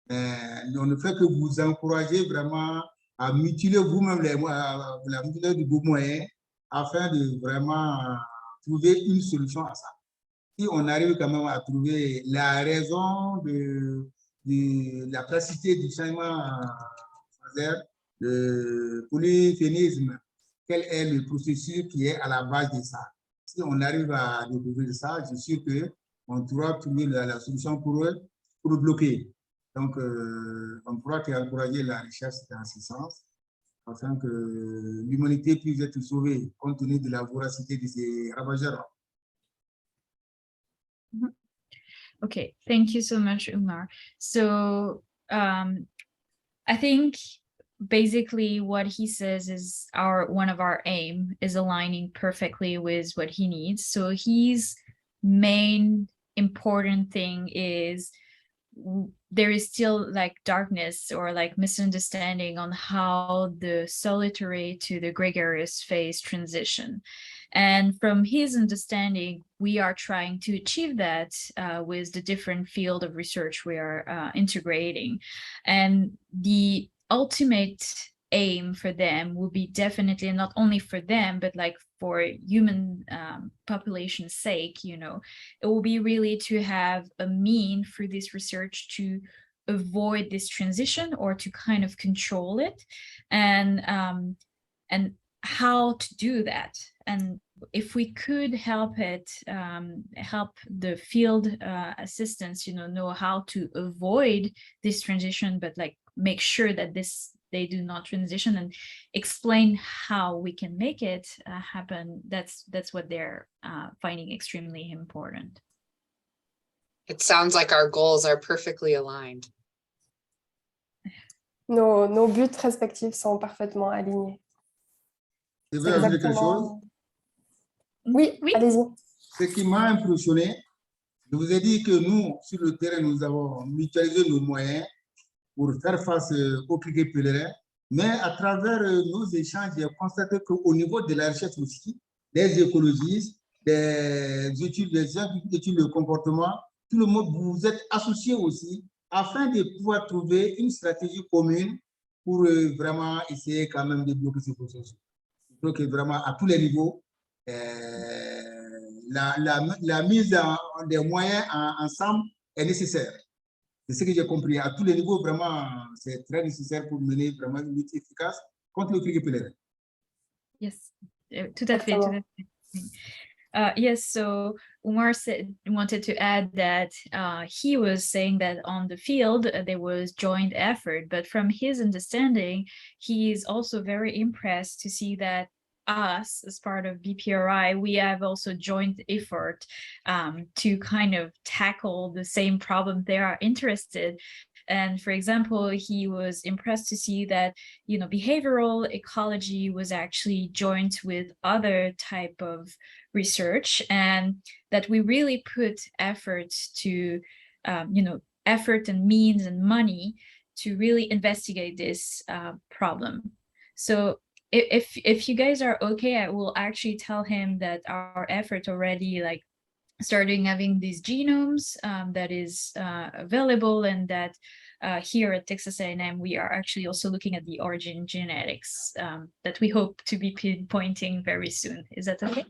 Speaker 4: On ne fait que vous encourager vraiment à mutiler vous-même la mutilation de vos moyens afin de vraiment trouver une solution à ça. Si on arrive quand même à trouver la raison de la plasticité du changement phasaire, le polyphénisme, quel est le processus qui est à la base de ça? Si on arrive à découvrir ça, je suis sûr qu'on pourra trouver la solution pour eux, pour le bloquer. Donc, on pourra encourager la recherche dans ce sens, afin que l'humanité puisse être sauvée compte tenu de la voracité de ces ravageurs.
Speaker 3: Okay, thank you so much, Umar. So I think basically what he says is one of our aim is aligning perfectly with what he needs. So his main important thing is there is still like darkness or like misunderstanding on how the solitary to the gregarious phase transition. And from his understanding, we are trying to achieve that with the different field of research we are integrating. And the ultimate aim for them will be definitely not only for them, but like for human population's sake, you know, it will be really to have a mean for this research to avoid this transition or to kind of control it, and how to do that. And if we could help it, help the field assistants, you know how to avoid this transition, but like make sure that they do not transition, and explain how we can make it happen. That's what they're finding extremely important.
Speaker 5: It sounds like our goals are perfectly aligned.
Speaker 1: Nos buts respectifs sont parfaitement alignés.
Speaker 4: Je veux ajouter quelque chose.
Speaker 1: Oui,
Speaker 3: Oui.
Speaker 1: allez-y.
Speaker 4: Ce qui m'a impressionné, je vous ai dit que nous, sur le terrain, nous avons mutualisé nos moyens pour faire face au criquet pèlerin. Mais à travers nos échanges, j'ai constaté qu'au niveau de la recherche aussi, des écologistes, des études de comportement, tout le monde, vous êtes associés aussi afin de pouvoir trouver une stratégie commune pour vraiment essayer quand même de bloquer ce processus. Je crois que vraiment à tous les niveaux, la mise des moyens ensemble est nécessaire. C'est ce que j'ai compris. À tous les niveaux, vraiment, c'est très nécessaire pour mener vraiment une lutte efficace contre le criquet pèlerin.
Speaker 3: Yes, tout à fait, tout à fait. Yes, so Umar wanted to add that he was saying that on the field there was joint effort, but from his understanding, he is also very impressed to see that us as part of BPRI, we have also joint effort to kind of tackle the same problem they are interested. And for example, he was impressed to see that, you know, behavioral ecology was actually joined with other type of research, and that we really put effort to, you know, effort and means and money to really investigate this problem. So if you guys are okay, I will actually tell him that our effort already like starting having these genomes that is available, and that here at Texas A&M, we are actually also looking at the origin genetics that we hope to be pinpointing very soon. Is that okay?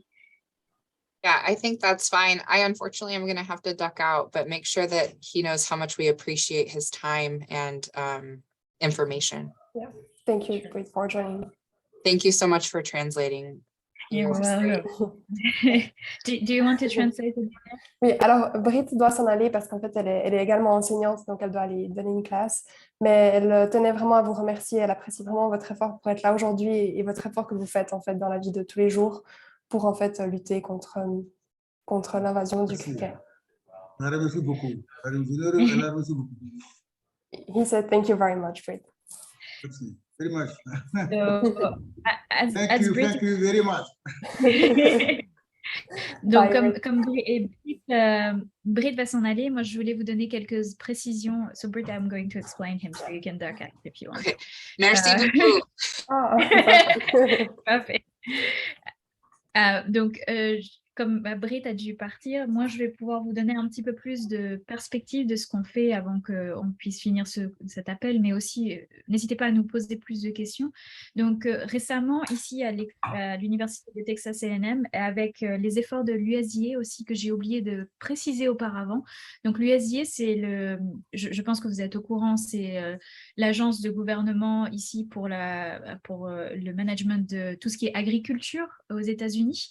Speaker 5: Yeah, I think that's fine. I unfortunately am going to have to duck out, but make sure that he knows how much we appreciate his time and information.
Speaker 1: Yeah, thank you for joining.
Speaker 5: Thank you so much for translating.
Speaker 3: You're welcome. Do you want to translate it?
Speaker 1: Oui, alors Brit doit s'en aller parce qu'en fait, elle est également enseignante, donc elle doit aller donner une classe. Mais elle tenait vraiment à vous remercier. Elle apprécie vraiment votre effort pour être là aujourd'hui et votre effort que vous faites en fait dans la vie de tous les jours pour en fait lutter contre l'invasion du criquet.
Speaker 4: Elle a remercié beaucoup. Elle a remercié beaucoup.
Speaker 1: He said, "Thank you very much, Brit."
Speaker 4: Merci. Very much.
Speaker 3: So,
Speaker 4: Thank you very much.
Speaker 3: Donc, comme Brit va s'en aller, moi, je voulais vous donner quelques précisions. So, Brit, I'm going to explain him, so you can duck out if you want.
Speaker 5: Okay. Merci beaucoup.
Speaker 3: Parfait. Donc, comme Brit a dû partir, moi, je vais pouvoir vous donner un petit peu plus de perspective de ce qu'on fait avant qu'on puisse finir cet appel, mais aussi, n'hésitez pas à nous poser plus de questions. Donc, récemment, ici à l'Université de Texas A&M, avec les efforts de l'USDA aussi, que j'ai oublié de préciser auparavant. Donc, l'USDA, c'est je pense que vous êtes au courant, c'est l'agence de gouvernement ici pour le management de tout ce qui est agriculture aux États-Unis.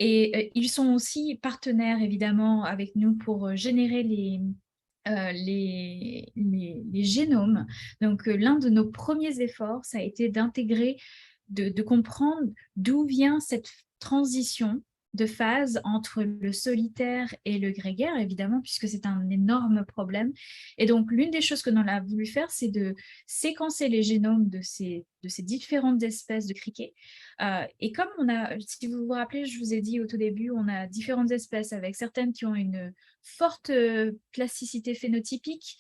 Speaker 3: Et ils sont aussi partenaires, évidemment, avec nous pour générer les génomes. Donc, l'un de nos premiers efforts, ça a été d'intégrer, de comprendre d'où vient cette transition de phase entre le solitaire et le grégaire, évidemment, puisque c'est un énorme problème. Et donc, l'une des choses que l'on a voulu faire, c'est de séquencer les génomes de ces différentes espèces de criquets. Et comme si vous vous rappelez, je vous ai dit au tout début, on a différentes espèces avec certaines qui ont une forte plasticité phénotypique,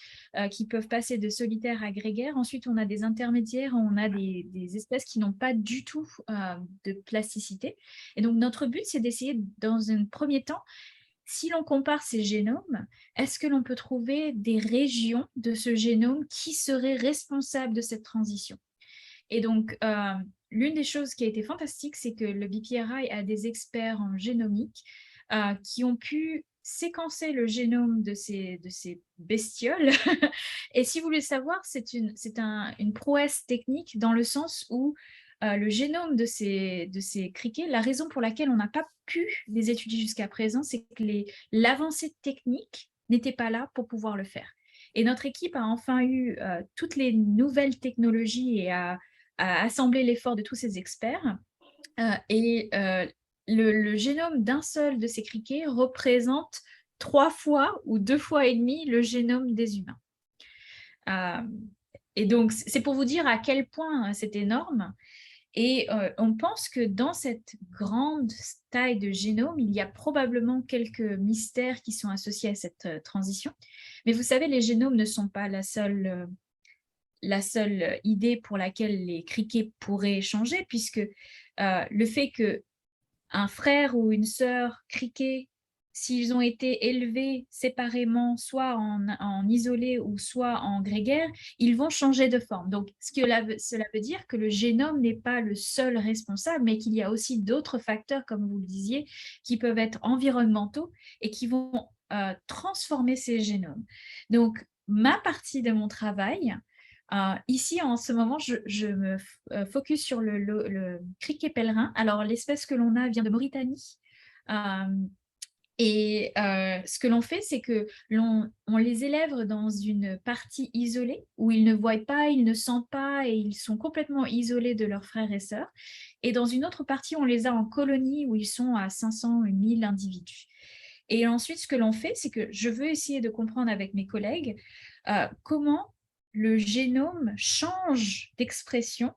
Speaker 3: qui peuvent passer de solitaire à grégaire. Ensuite, on a des intermédiaires, on a des espèces qui n'ont pas du tout de plasticité. Et donc, notre but, c'est d'essayer, dans un premier temps, si l'on compare ces génomes, est-ce que l'on peut trouver des régions de ce génome qui seraient responsables de cette transition? Et donc, l'une des choses qui a été fantastique, c'est que le BPRI a des experts en génomique qui ont pu séquencer le génome de ces bestioles. Et si vous voulez savoir, c'est une prouesse technique dans le sens où le génome de ces criquets, la raison pour laquelle on n'a pas pu les étudier jusqu'à présent, c'est que l'avancée technique n'était pas là pour pouvoir le faire. Et notre équipe a enfin eu toutes les nouvelles technologies et a assembler l'effort de tous ces experts. Le génome d'un seul de ces criquets représente 3 fois ou 2 fois et demi le génome des humains. Et donc, c'est pour vous dire à quel point c'est énorme. Et on pense que dans cette grande taille de génome, il y a probablement quelques mystères qui sont associés à cette transition. Mais vous savez, les génomes ne sont pas la seule idée pour laquelle les criquets pourraient changer, puisque le fait qu'un frère ou une sœur criquet, s'ils ont été élevés séparément, soit en isolé ou soit en grégaire, ils vont changer de forme. Donc, cela veut dire que le génome n'est pas le seul responsable, mais qu'il y a aussi d'autres facteurs, comme vous le disiez, qui peuvent être environnementaux et qui vont transformer ces génomes. Donc, ma partie de mon travail, ici, en ce moment, je me focus sur le criquet pèlerin. Alors, l'espèce que l'on a vient de Mauritanie. Ce que l'on fait, c'est que on les élève dans une partie isolée où ils ne voient pas, ils ne sentent pas et ils sont complètement isolés de leurs frères et sœurs. Et dans une autre partie, on les a en colonie où ils sont à 500 ou 1000 individus. Et ensuite, ce que l'on fait, c'est que je veux essayer de comprendre avec mes collègues comment le génome change d'expression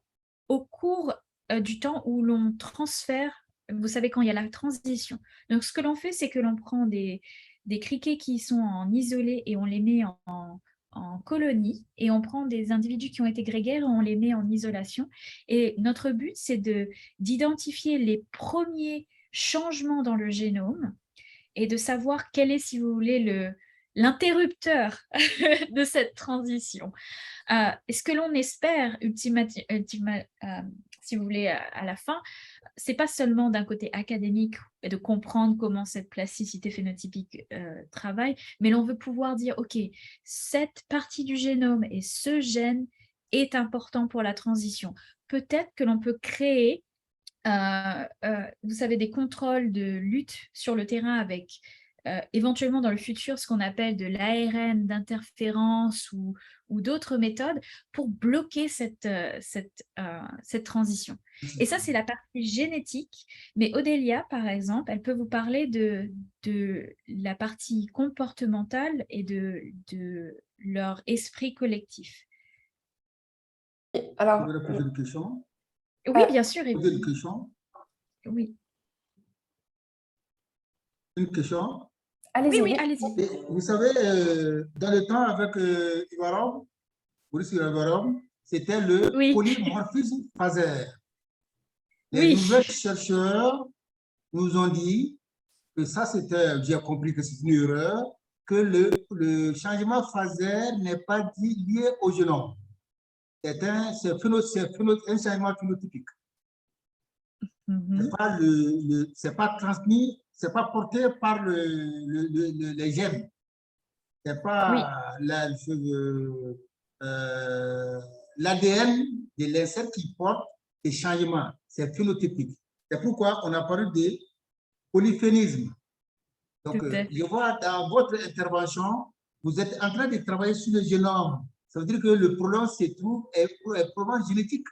Speaker 3: au cours du temps où l'on transfère. Vous savez, quand il y a la transition. Donc, ce que l'on fait, c'est que l'on prend des criquets qui sont en isolé et on les met en colonie, et on prend des individus qui ont été grégaires et on les met en isolation. Et notre but, c'est d'identifier les premiers changements dans le génome et de savoir quel est, si vous voulez, l'interrupteur de cette transition. Et ce que l'on espère, si vous voulez, à la fin, c'est pas seulement d'un côté académique et de comprendre comment cette plasticité phénotypique travaille, mais l'on veut pouvoir dire, OK, cette partie du génome et ce gène est important pour la transition. Peut-être que l'on peut créer, vous savez, des contrôles de lutte sur le terrain avec éventuellement dans le futur ce qu'on appelle de l'ARN d'interférence ou d'autres méthodes pour bloquer cette transition. Et ça, c'est la partie génétique. Mais Odélia, par exemple, elle peut vous parler de la partie comportementale et de leur esprit collectif.
Speaker 1: Alors,
Speaker 4: Vous voulez poser une question?
Speaker 3: Oui, bien sûr.
Speaker 4: Poser une question?
Speaker 3: Oui.
Speaker 4: Une question?
Speaker 1: allez-y.
Speaker 3: Oui, allez-y.
Speaker 4: Et vous savez, dans le temps avec Ivarov, Boris Ivarov, c'était le polymorphisme phasaire. Les nouvelles chercheurs nous ont dit que ça, j'ai compris que c'est une erreur, que le changement phasaire n'est pas lié au génome. C'est un changement phénotypique. C'est pas transmis, c'est pas porté par les gènes. C'est pas l'ADN de l'insecte qui porte des changements. C'est phénotypique. C'est pourquoi on a parlé de polyphénisme. Donc, je vois dans votre intervention, vous êtes en train de travailler sur le génome. Ça veut dire que le problème est problème génétique.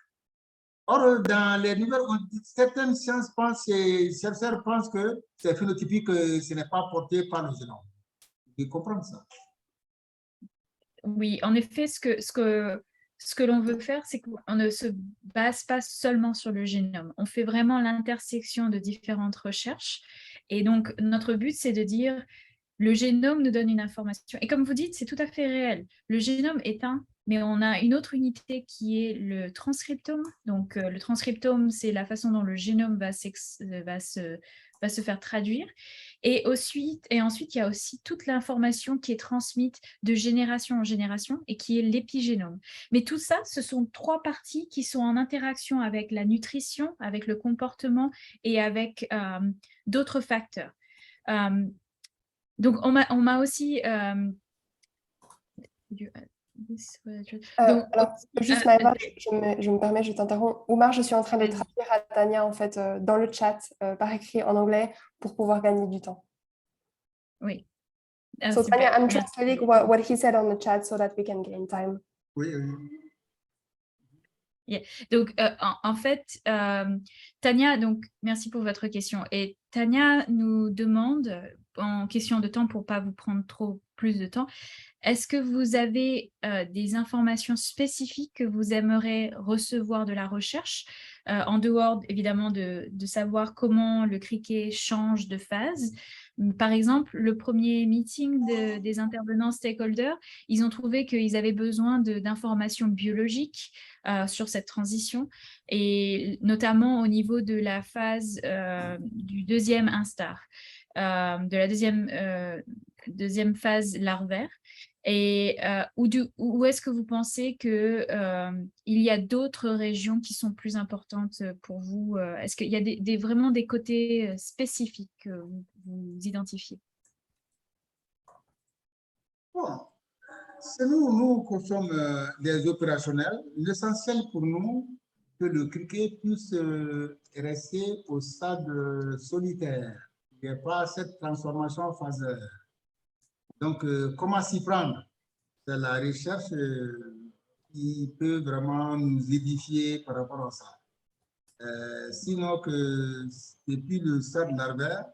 Speaker 4: Or, dans les nouvelles, certaines chercheurs pensent que c'est phénotypique, que ce n'est pas porté par le génome. Vous comprenez ça?
Speaker 3: Oui, en effet, ce que l'on veut faire, c'est qu'on ne se base pas seulement sur le génome. On fait vraiment l'intersection de différentes recherches. Et donc, notre but, c'est de dire, le génome nous donne une information. Et comme vous dites, c'est tout à fait réel. Le génome est un, mais on a une autre unité qui est le transcriptome. Donc, le transcriptome, c'est la façon dont le génome va se faire traduire. Et ensuite, il y a aussi toute l'information qui est transmise de génération en génération et qui est l'épigénome. Mais tout ça, ce sont trois parties qui sont en interaction avec la nutrition, avec le comportement et avec d'autres facteurs. Donc, on m'a aussi...
Speaker 1: alors, juste Maëva, je me permets, je t'interromps. Oumar, je suis en train de traduire à Tania en fait dans le chat par écrit en anglais pour pouvoir gagner du temps.
Speaker 3: Oui.
Speaker 1: So Tania, I'm translating what he said on the chat so that we can gain time.
Speaker 4: Oui.
Speaker 3: Yeah. Donc, en fait, Tania, donc, merci pour votre question. Et Tania nous demande, en question de temps pour pas vous prendre plus de temps, est-ce que vous avez des informations spécifiques que vous aimeriez recevoir de la recherche, en dehors évidemment de savoir comment le criquet change de phase? Par exemple, le premier meeting des intervenants stakeholders, ils ont trouvé qu'ils avaient besoin d'informations biologiques sur cette transition, et notamment au niveau de la phase du deuxième instar, de la deuxième phase larvaire. Et où est-ce que vous pensez que il y a d'autres régions qui sont plus importantes pour vous? Est-ce qu'il y a vraiment des côtés spécifiques que vous identifiez?
Speaker 4: Bon, c'est nous qui sommes des opérationnels. L'essentiel pour nous, que le criquet puisse rester au stade solitaire. Il n'y a pas cette transformation phaseur. Donc, comment s'y prendre? C'est la recherche qui peut vraiment nous édifier par rapport à ça. Sinon, que depuis le stade larvaire,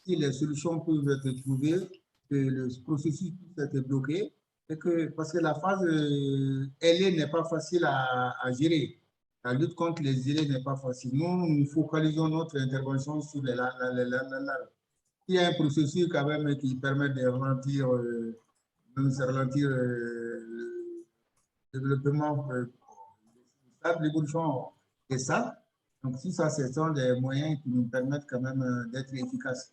Speaker 4: si les solutions peuvent être trouvées, que le processus puisse être bloqué, et parce que la phase ailée n'est pas facile à gérer. La lutte contre les ailés n'est pas facile. Nous focalisons notre intervention sur les larves. Il y a un processus quand même qui permet de ralentir, le développement, l'évolution des salles. Donc, tout ça, ce sont des moyens qui nous permettent quand même d'être efficaces.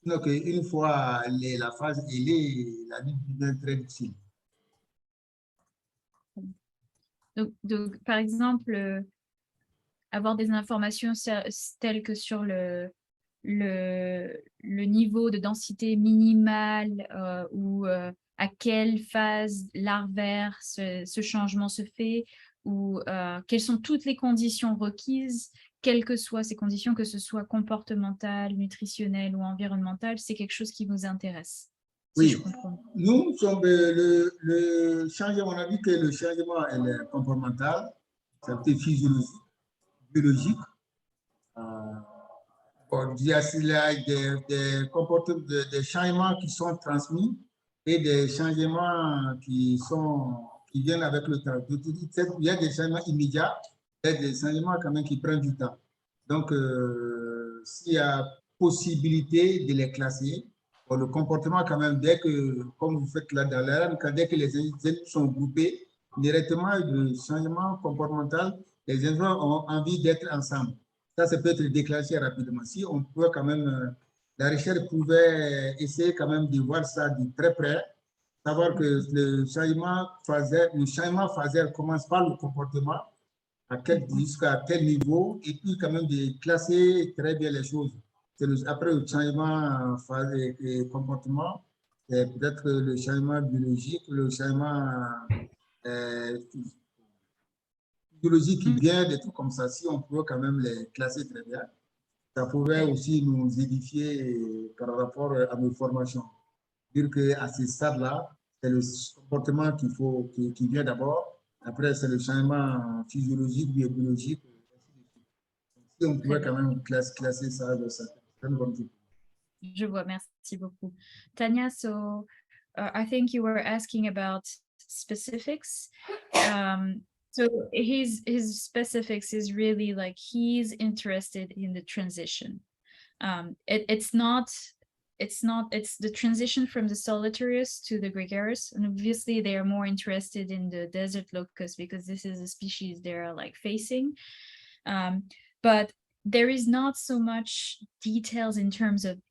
Speaker 4: Donc, une fois la phase ailée, la lutte devient très difficile.
Speaker 3: Donc, par exemple, avoir des informations telles que sur le niveau de densité minimale ou à quelle phase larvaire ce changement se fait, ou quelles sont toutes les conditions requises, quelles que soient ces conditions, que ce soit comportementales, nutritionnelles ou environnementales, c'est quelque chose qui vous intéresse.
Speaker 4: Oui,
Speaker 3: si je comprends.
Speaker 4: nous sommes le changement, on a dit que le changement est comportemental, c'est physiologique, biologique. Il y a des changements qui sont transmis et des changements qui viennent avec le temps. Il y a des changements immédiats et des changements quand même qui prennent du temps. Donc, s'il y a possibilité de les classer, pour le comportement quand même, dès que, comme vous faites là dans l'air, dès que les individus sont groupés, directement le changement comportemental, les individus ont envie d'être ensemble. Ça peut être déclenché rapidement. Si on peut quand même, la recherche pouvait essayer quand même de voir ça de très près, savoir que le changement phaseur commence par le comportement, jusqu'à tel niveau, et puis quand même de classer très bien les choses. Après le changement et comportement, peut-être le changement biologique, le changement biologique qui vient, des trucs comme ça, si on peut quand même les classer très bien, ça pourrait aussi nous édifier par rapport à nos formations. Dire qu'à ce stade-là, c'est le comportement qui vient d'abord, après c'est le changement physiologique, biologique. Si on pouvait quand même classer ça, c'est une bonne chose.
Speaker 3: Je vois, merci beaucoup. Tania, so I think you were asking about specifics. So his specifics is really like he's interested in the transition. It's the transition from the solitarius to the gregarious, and obviously they are more interested in the desert locust because this is a species they're like facing. But there is not so much details in terms of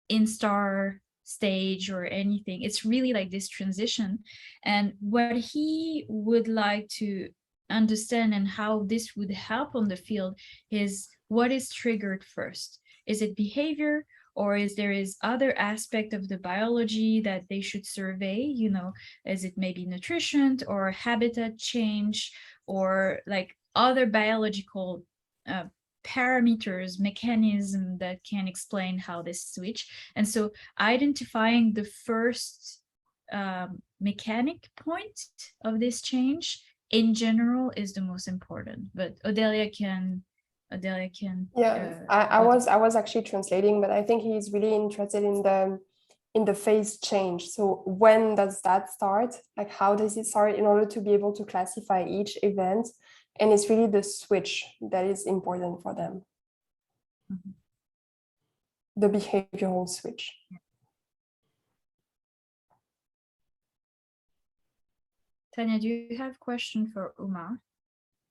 Speaker 3: instar stage or anything. It's really like this transition, and what he would like to understand and how this would help on the field is what is triggered first. Is it behavior, or is there other aspect of the biology that they should survey? You know, is it maybe nutrition or habitat change, or like other biological parameters, mechanism that can explain how this switch. And so identifying the first mechanic point of this change in general is the most important, but Odelia can Adelia can.
Speaker 1: Yeah, I was actually translating, but I think he's really interested in the phase change. So when does that start? Like, how does it start in order to be able to classify each event? And it's really the switch that is important for them.
Speaker 3: Mm-hmm.
Speaker 1: The behavioral switch.
Speaker 3: Tanya, do you have a question for Uma?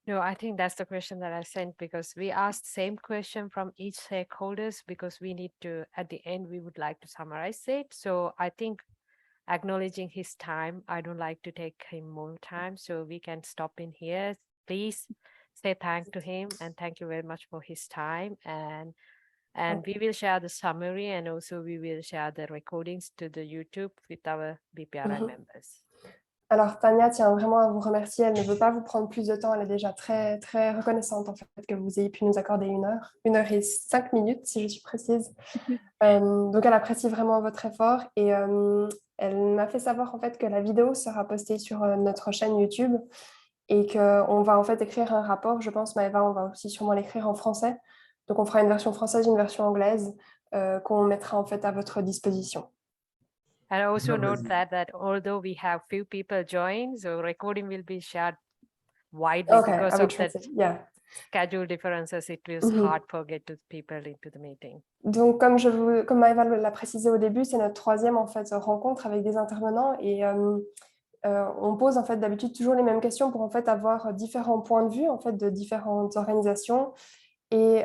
Speaker 2: No, I think that's the question that I sent, because we asked same question from each stakeholders, because we need to, at the end, we would like to summarize it. So I think acknowledging his time, I don't like to take him more time, so we can stop in here. Please say thank to him and thank you very much for his time. And we will share the summary, and also we will share the recordings to the YouTube with our BPRI members.
Speaker 1: Alors, Tania tient vraiment à vous remercier. Elle ne veut pas vous prendre plus de temps. Elle est déjà très, très reconnaissante en fait que vous ayez pu nous accorder 1 heure et 5 minutes, si je suis précise. Donc, elle apprécie vraiment votre effort et elle m'a fait savoir en fait que la vidéo sera postée sur notre chaîne YouTube et qu'on va en fait écrire un rapport. Je pense, Maëva, on va aussi sûrement l'écrire en français. Donc, on fera une version française, une version anglaise qu'on mettra en fait à votre disposition.
Speaker 2: And also note that although we have few people join, so recording will be shared widely because of the schedule differences. It was hard for get to people into the meeting.
Speaker 1: Donc, comme Maëva l'a précisé au début, c'est notre 3e en fait rencontre avec des intervenants et on pose en fait d'habitude toujours les mêmes questions pour en fait avoir différents points de vue en fait de différentes organisations et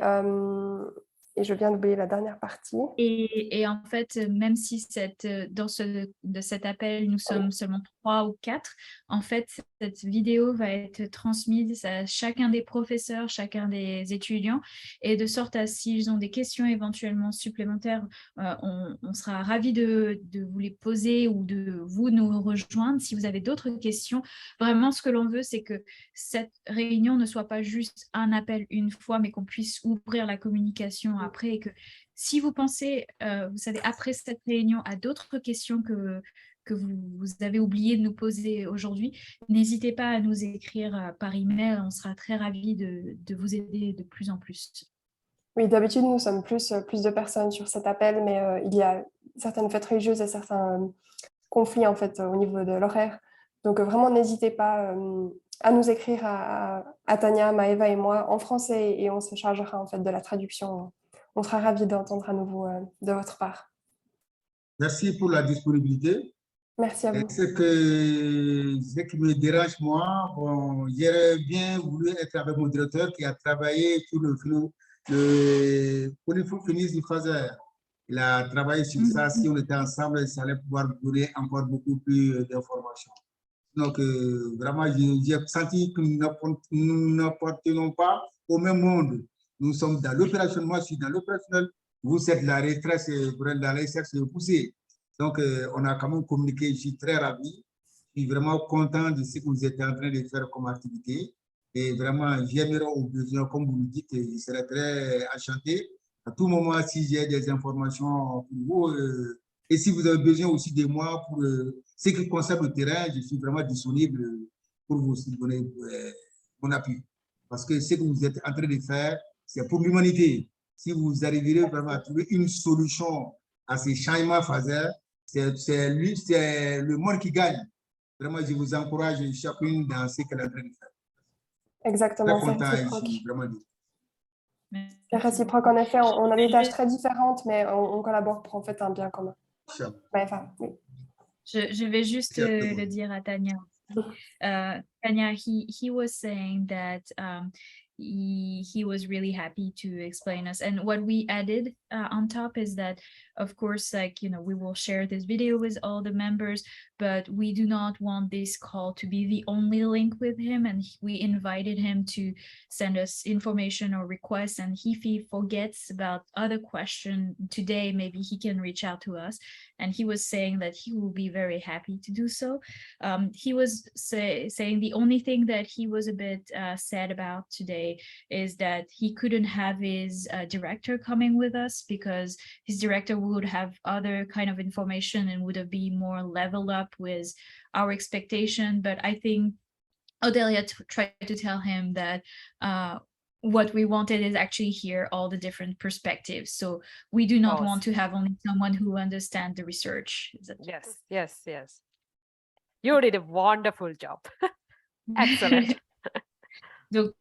Speaker 1: je viens d'oublier la dernière partie.
Speaker 3: Et en fait, même si dans cet appel, nous sommes seulement 3 ou 4, en fait, cette vidéo va être transmise à chacun des professeurs, chacun des étudiants, et de sorte à s'ils ont des questions éventuellement supplémentaires, on sera ravis de vous les poser ou de vous nous rejoindre. Si vous avez d'autres questions, vraiment ce que l'on veut, c'est que cette réunion ne soit pas juste un appel une fois, mais qu'on puisse ouvrir la communication après et que si vous pensez, vous savez, après cette réunion, à d'autres questions que vous avez oublié de nous poser aujourd'hui, n'hésitez pas à nous écrire par email. On sera très ravis de vous aider de plus en plus.
Speaker 1: Oui, d'habitude, nous sommes plus de personnes sur cet appel, mais il y a certaines fêtes religieuses et certains conflits en fait au niveau de l'horaire. Donc vraiment, n'hésitez pas à nous écrire à Tania, Maëva et moi en français et on se chargera en fait de la traduction. On sera ravis d'entendre à nouveau de votre part.
Speaker 4: Merci pour la disponibilité.
Speaker 1: Merci à vous.
Speaker 4: Ce qui me dérange, moi, j'aurais bien voulu être avec mon directeur qui a travaillé sur le polyphonisme du Fraser. Il a travaillé sur ça. Si on était ensemble, ça allait pouvoir donner encore beaucoup plus d'informations. Donc, vraiment, j'ai senti que nous n'appartenons pas au même monde. Nous sommes dans l'opérationnel, moi je suis dans l'opérationnel, vous êtes la retraite, vous êtes dans les sexes poussés. Donc, on a quand même communiqué, je suis très ravi. Je suis vraiment content de ce que vous êtes en train de faire comme activité. Et vraiment, j'aimerais au besoin, comme vous le dites, je serais très enchanté. À tout moment, si j'ai des informations pour vous, et si vous avez besoin aussi de moi pour ce qui concerne le terrain, je suis vraiment disponible pour vous donner mon appui. Parce que ce que vous êtes en train de faire, c'est pour l'humanité. Si vous arriverez vraiment à trouver une solution à ces changements phasers, c'est le monde qui gagne. Vraiment, je vous encourage chacune dans ce qu'elle est en train de faire.
Speaker 1: Exactement,
Speaker 4: c'est réciproque.
Speaker 1: C'est réciproque, en effet. On a des tâches très différentes, mais on collabore pour en fait un bien commun. Enfin, oui.
Speaker 3: Je vais juste le dire à Tanya. Tanya, he was saying that he was really happy to explain us, and what we added on top is that, of course, like, you know, we will share this video with all the members, but we do not want this call to be the only link with him, and we invited him to send us information or requests, and if he forgets about other question today, maybe he can reach out to us. And he was saying that he will be very happy to do so. He was saying the only thing that he was a bit sad about today is that he couldn't have his director coming with us, because his director would have other kind of information and would have been more leveled up with our expectation. But I think Odelia tried to tell him that what we wanted is actually hear all the different perspectives. So we do not want to have only someone who understands the research.
Speaker 2: Yes, yes, yes. You did a wonderful job. Excellent.
Speaker 3: Donc,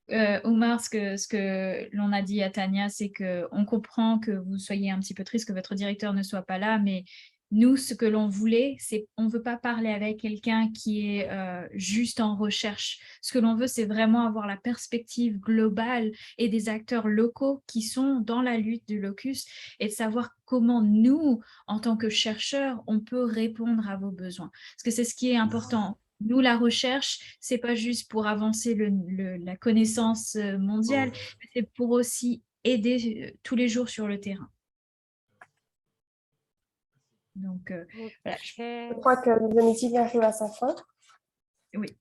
Speaker 3: Omar, ce que l'on a dit à Tania, c'est qu'on comprend que vous soyez un petit peu triste que votre directeur ne soit pas là, mais nous, ce que l'on voulait, c'est on ne veut pas parler avec quelqu'un qui est juste en recherche. Ce que l'on veut, c'est vraiment avoir la perspective globale et des acteurs locaux qui sont dans la lutte du locus et de savoir comment nous, en tant que chercheurs, on peut répondre à vos besoins. Parce que c'est ce qui est important. Nous, la recherche, c'est pas juste pour avancer la connaissance mondiale, mais c'est pour aussi aider tous les jours sur le terrain. Donc, voilà.
Speaker 1: Je crois que le meeting arrive à sa fin.
Speaker 3: Oui.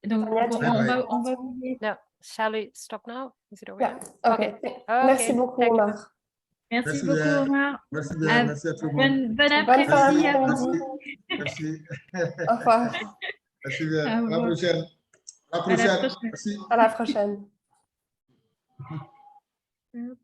Speaker 3: Donc,
Speaker 1: Tania,
Speaker 3: on va...
Speaker 2: No, shall we stop now? Is it okay?
Speaker 1: Yeah. Okay. Merci beaucoup,
Speaker 2: Thank you.
Speaker 1: Omar.
Speaker 3: Merci beaucoup, Omar.
Speaker 4: Merci bien, merci à tout le monde.
Speaker 3: Bon après-midi à vous.
Speaker 4: Merci.
Speaker 1: Au revoir.
Speaker 4: Merci bien. À la prochaine. À la
Speaker 3: À la
Speaker 4: prochaine.
Speaker 3: prochaine.
Speaker 4: Merci.
Speaker 1: À la prochaine.
Speaker 3: Hop.